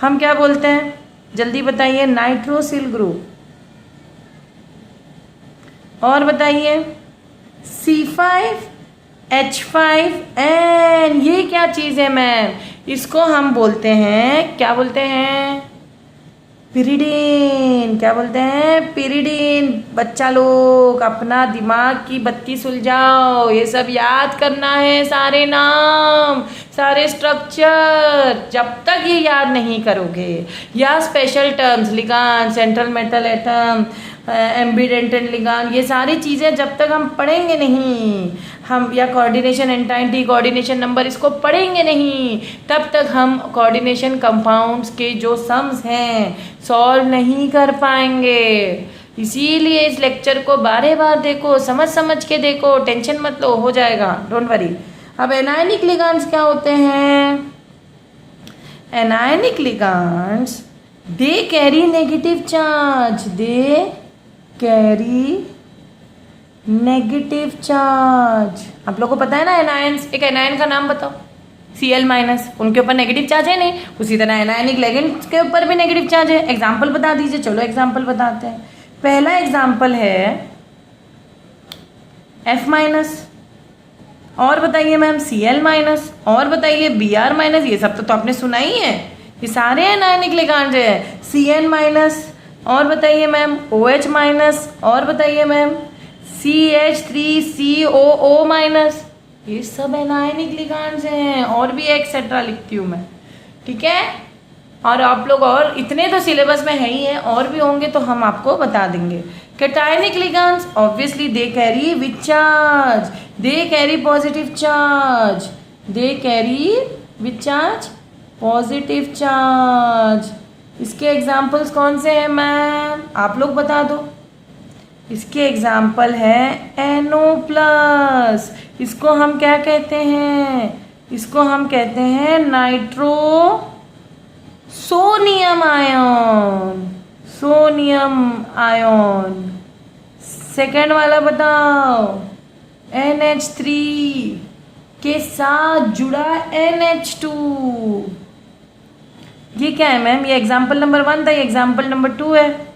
हम क्या बोलते हैं, जल्दी बताइए, नाइट्रोसिल ग्रुप। और बताइए, C5H5N, ये क्या चीज़ है मैम, इसको हम बोलते हैं, क्या बोलते हैं, पिरिडीन। क्या बोलते हैं, पिरिडीन। बच्चा लोग अपना दिमाग की बत्ती सुलझाओ, ये सब याद करना है, सारे नाम, सारे स्ट्रक्चर। जब तक ये याद नहीं करोगे, या special terms, ligand, central metal atom, ambidentate ligand, ये सारी चीज़ें जब तक हम पढ़ेंगे नहीं, हम या कोऑर्डिनेशन एंटाइटी, कोऑर्डिनेशन नंबर, इसको पढ़ेंगे नहीं, तब तक हम कोऑर्डिनेशन कंपाउंड्स के जो सम्स हैं सॉल्व नहीं कर पाएंगे। इसीलिए इस लेक्चर को बारे बार देखो, समझ समझ के देखो, टेंशन मत लो, हो जाएगा, डोंट वरी। अब एनायनिक लिगांड्स क्या होते हैं, anionic ligands they carry negative charge, they carry negative charge. आप लोगों को पता है ना एनायंस, एक एनायन का नाम बताओ, Cl-, उनके ऊपर नेगेटिव चार्ज है नहीं, उसी तरह एनायनिक लिगेंड्स के ऊपर भी नेगेटिव चार्ज है। एग्जाम्पल बता दीजिए, चलो एग्जाम्पल बताते हैं। पहला एग्जाम्पल है F-, और बताइए मैम Cl-, और बताइए Br-, ये सब तो आपने सुना ही है, ये सारे एनायनिक लिगांड है। Cn-, और बताइए मैम OH-, और बताइए मैम CH3COO-, ये सब एनायनिक लिगांड्स हैं, और भी एक्सेट्रा लिखती हूँ मैं। ठीक है, और आप लोग, और इतने तो सिलेबस में है ही हैं, और भी होंगे तो हम आपको बता देंगे। Cationic ligands obviously they carry which charge, they carry positive charge, they carry which charge, positive charge. इसके एग्जाम्पल्स कौन से हैं मैम, आप लोग बता दो। इसके एग्जाम्पल है NO+, इसको हम क्या कहते हैं, इसको हम कहते हैं नाइट्रो सोनियम आयन, सोनियम आयन। सेकेंड वाला बताओ, NH3 के साथ जुड़ा NH2, ये क्या है मैम, ये एग्जाम्पल नंबर 1 था, ये एग्जाम्पल नंबर 2 है।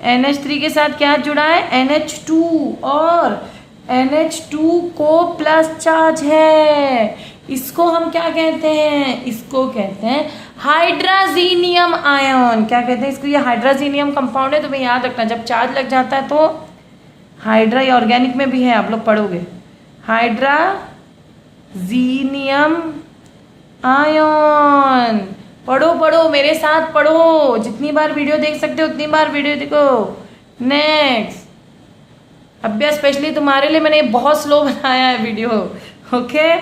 NH3 के साथ क्या जुड़ा है, NH2, और NH2 को प्लस चार्ज है। इसको हम क्या कहते हैं, इसको कहते हैं हाइड्राजीनियम आयन। क्या कहते हैं इसको, ये हाइड्राजीनियम कंपाउंड है, तुम्हें याद रखना, जब चार्ज लग जाता है तो हाइड्रा, ये ऑर्गेनिक में भी है, आप लोग पढ़ोगे, हाइड्राजीनियम आयन। पढ़ो पढ़ो, मेरे साथ पढ़ो, जितनी बार वीडियो देख सकते हो उतनी बार वीडियो देखो। नेक्स्ट, अभ्यास स्पेशली तुम्हारे लिए मैंने बहुत स्लो बनाया है वीडियो, ओके,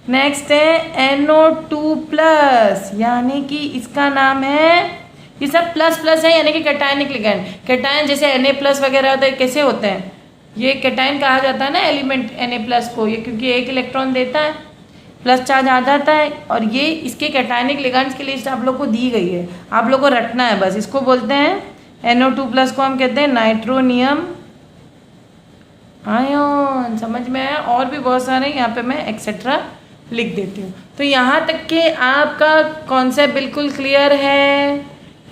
नेक्स्ट है NO2+, यानी कि इसका नाम है, ये सब प्लस प्लस है यानी कि कैटायनिक लिगैंड। कैटायन जैसे Na+ वगैरह होता है, कैसे होते हैं, ये कैटायन कहा जाता है ना एलिमेंट Na+ को, ये क्योंकि एक इलेक्ट्रॉन देता है, प्लस चार्ज आ जाता है, और ये इसके कैटायनिक लिगैंड्स की लिस्ट आप लोग को दी गई है, आप लोग को रटना है बस। इसको बोलते हैं NO2+ को हम कहते हैं नाइट्रोनियम आयन। समझ में आया? और भी बहुत सारे यहाँ पे मैं एक्सेट्रा लिख देती हूँ। तो यहाँ तक के आपका कॉन्सेप्ट बिल्कुल क्लियर है।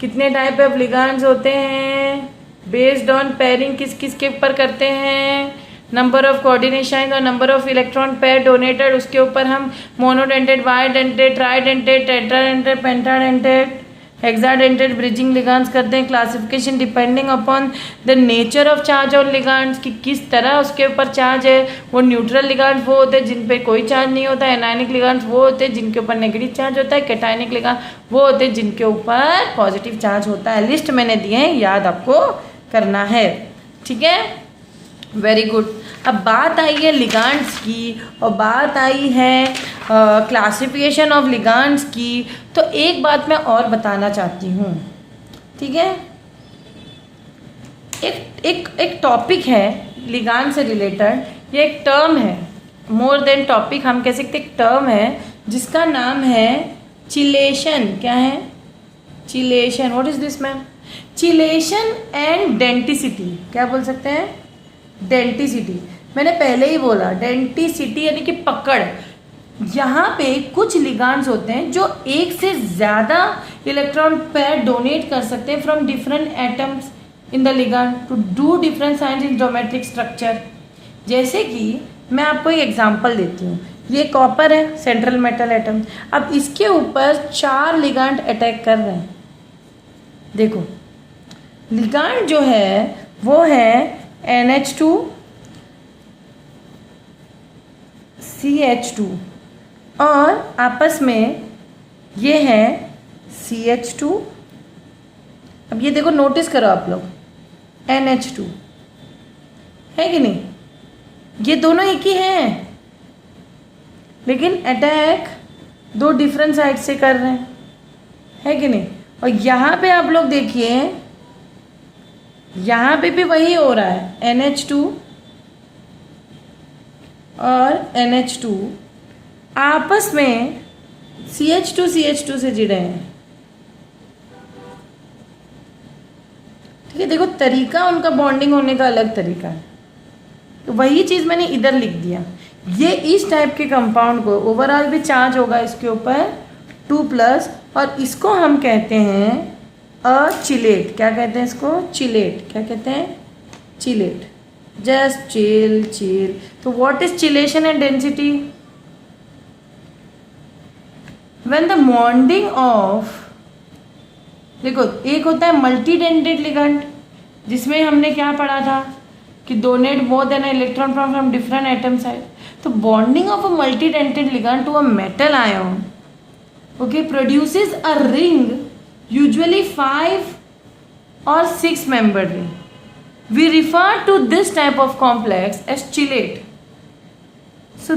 कितने टाइप ऑफ लिगैंड्स होते हैं, बेस्ड ऑन पेयरिंग किस किस के ऊपर करते हैं, नंबर ऑफ कोऑर्डिनेशन और number of electron pair donated, उसके ऊपर हम monodentate, bidentate, ट्राइडेंटेड, tetradentate, pentadentate, hexadentate bridging ligands करते हैं। Classification depending upon the nature of charge और लिगैंड्स, कि किस तरह उसके ऊपर चार्ज है। वो न्यूट्रल लिगैंड्स वो होते हैं जिन पे कोई चार्ज नहीं होता है, एनायनिक लिगैंड्स वो होते हैं जिनके ऊपर नेगेटिव चार्ज होता है, कैटायनिक लिगैंड वो होते हैं जिनके ऊपर पॉजिटिव चार्ज होता है। लिस्ट मैंने दिए हैं, याद आपको करना है, ठीक है, वेरी गुड। अब बात आई है लिगैंड्स की और बात आई है क्लासिफिकेशन ऑफ लिगैंड्स की। तो एक बात मैं और बताना चाहती हूँ, ठीक है, एक टॉपिक है लिगैंड से रिलेटेड, ये एक टर्म है, मोर देन टॉपिक हम कह सकते, एक टर्म है जिसका नाम है चिलेशन। क्या है? Chelation. What is this ma'am? Chelation and denticity. क्या बोल सकते हैं? डेंटिसिटी। मैंने पहले ही बोला, डेंटिसिटी यानी कि पकड़। यहाँ पे कुछ लिगैंड्स होते हैं जो एक से ज़्यादा इलेक्ट्रॉन पेयर डोनेट कर सकते हैं from different atoms in the ligand to do different sites in geometric structure. जैसे कि मैं आपको एक एग्जांपल देती हूँ, ये कॉपर है, सेंट्रल मेटल एटम। अब इसके ऊपर 4 लिगैंड अटैक कर रहे हैं। देखो, लिगैंड जो है वो है NH2, CH2 और आपस में ये है CH2। अब ये देखो, नोटिस करो आप लोग, NH2 है कि नहीं? ये दोनों एक ही हैं, लेकिन अटैक 2 डिफरेंट साइड से कर रहे हैं, है कि नहीं? और यहाँ पे आप लोग देखिए, यहाँ पे भी वही हो रहा है, NH2 और NH2 आपस में CH2 से जुड़े हैं, ठीक है। देखो, तरीका उनका बॉन्डिंग होने का अलग तरीका है, तो वही चीज़ मैंने इधर लिख दिया। ये इस टाइप के कंपाउंड को ओवरऑल भी चार्ज होगा इसके ऊपर 2+, और इसको हम कहते हैं चिलेट। क्या कहते हैं इसको? चिलेट। क्या कहते हैं? चिलेट। Just chill. तो what is chelation and density? When the bonding of, देखो, एक होता है मल्टीडेंटेड लिगैंड, जिसमें हमने क्या पढ़ा था कि donate more than electron from different atom side. तो bonding of a multidentate ligand to a metal ion, okay, produces a ring, usually 5 or 6 membered ring. We refer to this type of complex as chelate. So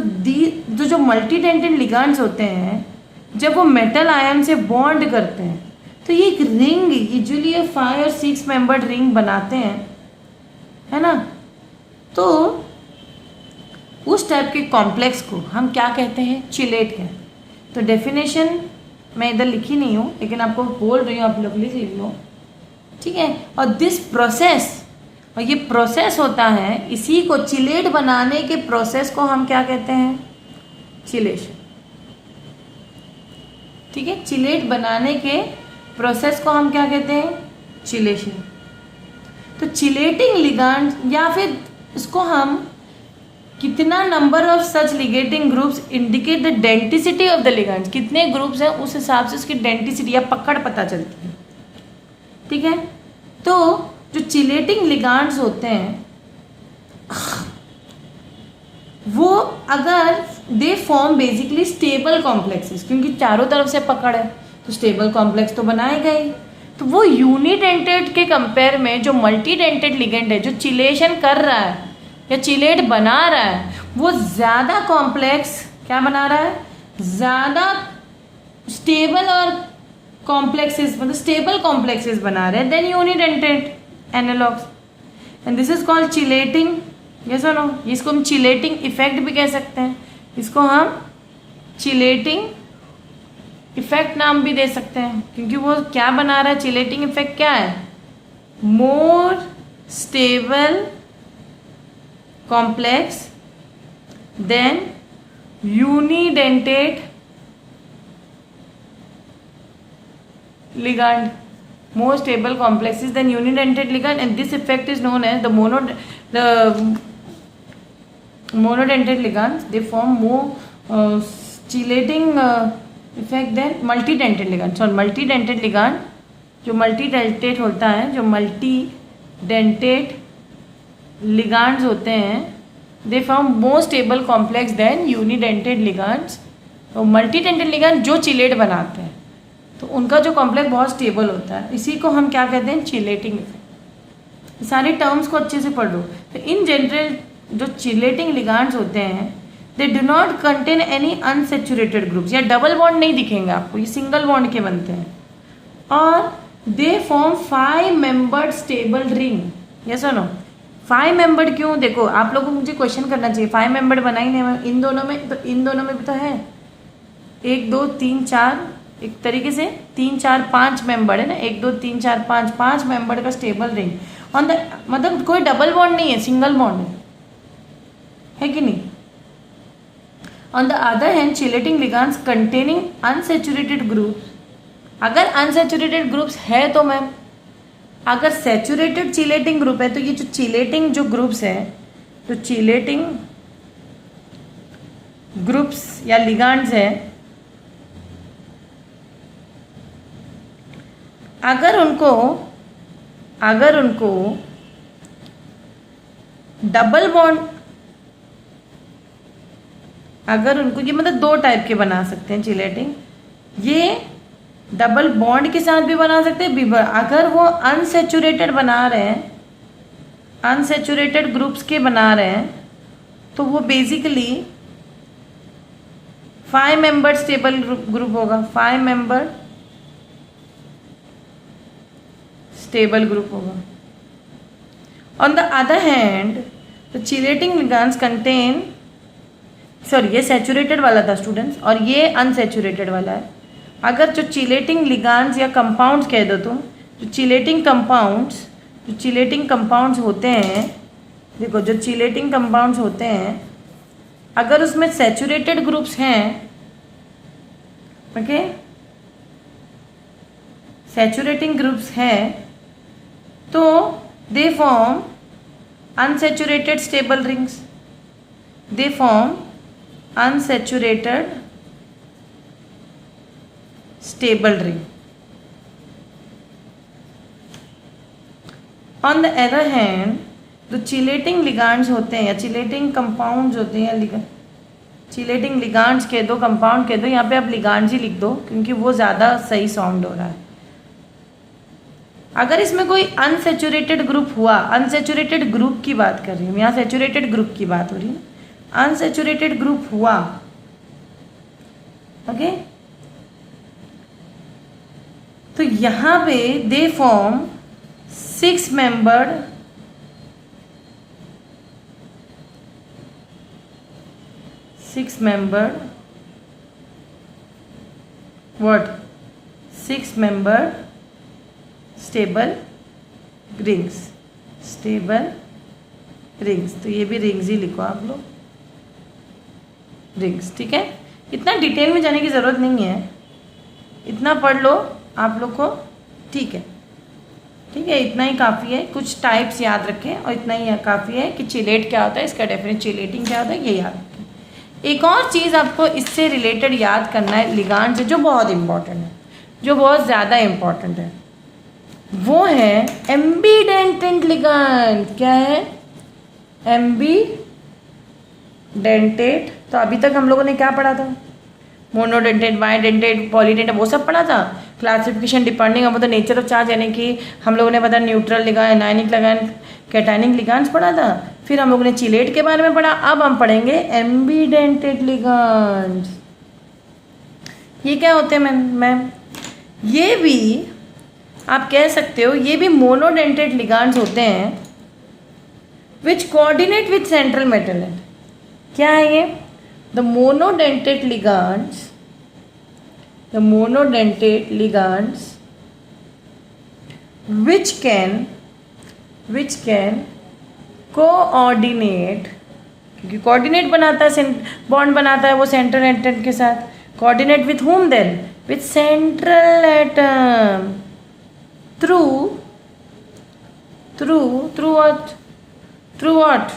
जो मल्टीडेंटेड ligands होते हैं, जब वो metal ion से bond करते हैं तो ये एक रिंग, यूजुअली 5 और 6 मेंबर्ड रिंग बनाते हैं, है ना? तो उस टाइप के कॉम्प्लेक्स को हम क्या कहते हैं? चिलेट कहते हैं। तो डेफिनेशन मैं इधर लिखी नहीं हूँ, लेकिन आपको बोल रही हूँ, आप लोग लिख लो, ठीक है। और दिस प्रोसेस, और ये प्रोसेस होता है, इसी को चिलेट बनाने के प्रोसेस को हम क्या कहते हैं? चिलेशन, ठीक है। चिलेट बनाने के प्रोसेस को हम क्या कहते हैं? चिलेशन। तो चिलेटिंग लिगैंड, या फिर इसको हम कितना number of such ligating groups indicate the denticity of the ligands, कितने ग्रुप्स हैं उस हिसाब से उसकी डेंटिसिटी या पकड़ पता चलती है, ठीक है। तो जो चिलेटिंग लिगैंड्स होते हैं वो अगर they form basically stable complexes, क्योंकि चारों तरफ से पकड़ है तो स्टेबल कॉम्प्लेक्स तो बनाएगा ही। तो वो यूनिडेंटेड के कंपेयर में जो मल्टीडेंटेड लिगेंड है, जो चिलेशन कर रहा है या चिलेट बना रहा है, वो ज़्यादा कॉम्प्लेक्स क्या बना रहा है? ज़्यादा स्टेबल और कॉम्प्लेक्सेस, मतलब स्टेबल कॉम्प्लेक्सेस बना रहे हैं than unidentate analogs, and this is called chelating. Yes और नो? इसको हम चिलेटिंग इफेक्ट भी कह सकते हैं, इसको हम चिलेटिंग इफेक्ट नाम भी दे सकते हैं, क्योंकि वो क्या बना रहा है? चिलेटिंग इफेक्ट क्या है? More stable complex than unidentate ligand, more stable complexes than unidentate ligand, and this effect is known as the monodentate ligands. They form more chelating effect than multidentate ligand. So multidentate ligand, जो multidentate होता है, जो multidentate ligands होते हैं, they form more stable complex than unidentate ligands. तो multidentate ligand जो chelate बनाते हैं तो उनका जो कॉम्प्लेक्स बहुत स्टेबल होता है, इसी को हम क्या कहते हैं? Chelating effect. सारे टर्म्स को अच्छे से पढ़ लो। तो इन जनरल जो चिलेटिंग लिगांड्स होते हैं, they do not contain any unsaturated groups, या डबल बॉन्ड नहीं दिखेंगे आपको, ये सिंगल बॉन्ड के बनते हैं, और they form 5 membered stable ring. Yes और नो? 5 मेंबर्ड क्यों? देखो आप लोगों को मुझे क्वेश्चन करना चाहिए, 5 मेंबर्ड बना ही नहीं इन दोनों में, तो इन दोनों में भी तो है 1 2 3 4, एक तरीके से 3 4 5 मेंबर्ड है ना, 1 2 3 4 5 मेंबर्ड का स्टेबल रिंग ऑन द, मतलब कोई डबल बॉन्ड नहीं है, सिंगल बॉन्ड है कि नहीं? On the other hand chelating ligands containing unsaturated groups, अगर अनसेचुरेटेड ग्रुप्स है तो मैम, अगर सैचुरेटेड चिलेटिंग ग्रुप है तो ये जो चिलेटिंग जो ग्रुप्स है, जो चिलेटिंग ग्रुप्स या लिगांड्स है, अगर उनको डबल बॉन्ड, अगर उनको ये मतलब 2 टाइप के बना सकते हैं चिलेटिंग, ये डबल बॉन्ड के साथ भी बना सकते हैं, अगर वो अनसेचुरेटेड बना रहे हैं, अनसेचुरेटेड ग्रुप्स के बना रहे हैं, तो वो बेसिकली 5 मेंबर स्टेबल ग्रुप होगा, 5 मेंबर स्टेबल ग्रुप होगा। On the other hand the chelating ligands contain, sorry ये सैचुरेटेड वाला था स्टूडेंट्स और ये अनसेचुरेटेड वाला है। अगर जो चिलेटिंग लिगांड्स या कंपाउंड्स कह दो तुम, जो चिलेटिंग कंपाउंड्स होते हैं, देखो जो चिलेटिंग कंपाउंड्स होते हैं, अगर उसमें सैचुरेटेड ग्रुप्स हैं, ओके, सैचुरेटिंग ग्रुप्स हैं, तो they form unsaturated stable rings, they form unsaturated stable ring. On the other hand जो चिलेटिंग लिगांड्स होते हैं या चिलेटिंग कंपाउंड्स होते हैं, या चिलेटिंग लिगांड्स कह दो, कंपाउंड कह दो, यहाँ पे आप लिगांड्स ही लिख दो क्योंकि वो ज़्यादा सही साउंड हो रहा है। अगर इसमें कोई अनसेचुरेटेड ग्रुप हुआ, अनसेचुरेटेड ग्रुप की बात कर रही हूँ, यहाँ सेचुरेटेड ग्रुप की बात हो रही है, अनसेचुरेटेड ग्रुप हुआ, ओके, तो यहाँ पे they form 6 membered what 6 membered stable rings, stable rings, तो ये भी रिंग्स ही लिखो आप लोग, रिंग्स, ठीक है। इतना डिटेल में जाने की ज़रूरत नहीं है, इतना पढ़ लो आप लोग को, ठीक है, ठीक है, इतना ही काफ़ी है। कुछ टाइप्स याद रखें और इतना ही काफ़ी है कि चिलेट क्या होता है, इसका डेफिनेट चिलेटिंग क्या होता है, ये याद रखें। एक और चीज़ आपको इससे रिलेटेड याद करना है लिगांड से, जो बहुत इम्पॉर्टेंट है, जो बहुत ज़्यादा इम्पॉर्टेंट है, वो है एम्बीडेंटेड लिगांड। क्या है? एम्बीडेंटेड। तो अभी तक हम लोगों ने क्या पढ़ा था? मोनोडेंटेड, बाइडेंटेड, पॉलीडेंटेड, वो सब पढ़ा था। Classification depending upon the nature of charge, यानी कि हम लोगों ने बताया neutral ligand, anionic ligand, cationic ligands पढ़ा था, फिर हम लोगों ने चिलेट के बारे में पढ़ा, अब हम पढ़ेंगे एम्बीडेंटेड लिगांड्स। ये क्या होते हैं मैम? ये भी आप कह सकते हो ये भी मोनोडेंटेड लिगांड्स होते हैं which coordinate with central metal. क्या है ये? The monodentate ligands which can coordinate, क्योंकि कोऑर्डिनेट बनाता है, बॉन्ड बनाता है वो सेंट्रल एटम के साथ। Coordinate with whom then? With central atom through what?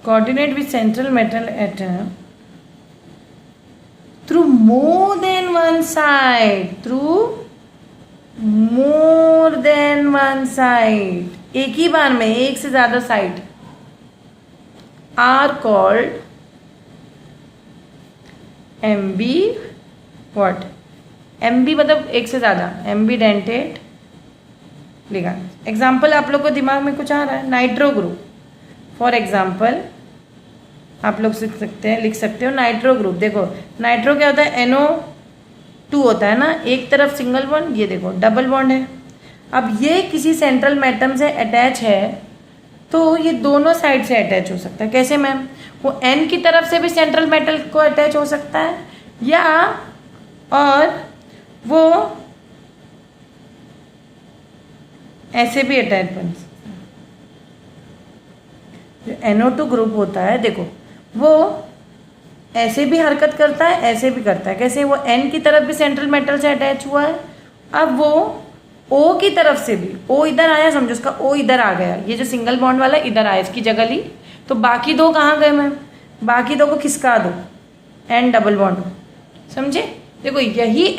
Coordinate with central metal atom through more than one side. एक ही बार में एक से ज्यादा side are called Aamby what? Aamby मतलब एक से ज़्यादा, एम्बीडेंटेड लिगांड। एग्जाम्पल आप लोग को दिमाग में कुछ आ रहा है? नाइट्रो ग्रुप फॉर एग्जाम्पल आप लोग लिख सकते हो नाइट्रो ग्रुप। देखो नाइट्रो क्या होता है? NO2 होता है ना, एक तरफ सिंगल बॉन्ड, ये देखो डबल बॉन्ड है। अब ये किसी सेंट्रल मेटल से अटैच है तो ये दोनों साइड से अटैच हो सकता है। कैसे मैम? वो N की तरफ से भी सेंट्रल मेटल को अटैच हो सकता है, या और वो ऐसे भी अटैच बन सकता है। जो NO2 ग्रुप होता है देखो वो ऐसे भी हरकत करता है, ऐसे भी करता है। कैसे? वो N की तरफ भी सेंट्रल मेटल से अटैच हुआ है, अब वो O की तरफ से भी, O इधर आया, समझो उसका O इधर आ गया, ये जो सिंगल बॉन्ड वाला इधर आया इसकी जगह ली, तो बाकी दो कहाँ गए मैम? बाकी दो को खिसका दो, N डबल बॉन्ड, समझे? देखो यही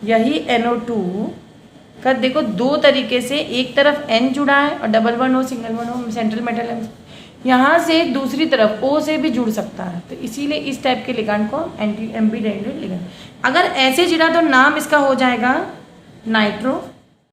NO2 का देखो दो तरीके से, एक तरफ N जुड़ा है और डबल बॉन्ड हो, सिंगल बॉन्ड हो, सेंट्रल मेटल है, यहाँ से दूसरी तरफ O से भी जुड़ सकता है। तो इसीलिए इस टाइप के लिगांड को एम्बीडेंटेड लिगांड। अगर ऐसे जुड़ा तो नाम इसका हो जाएगा नाइट्रो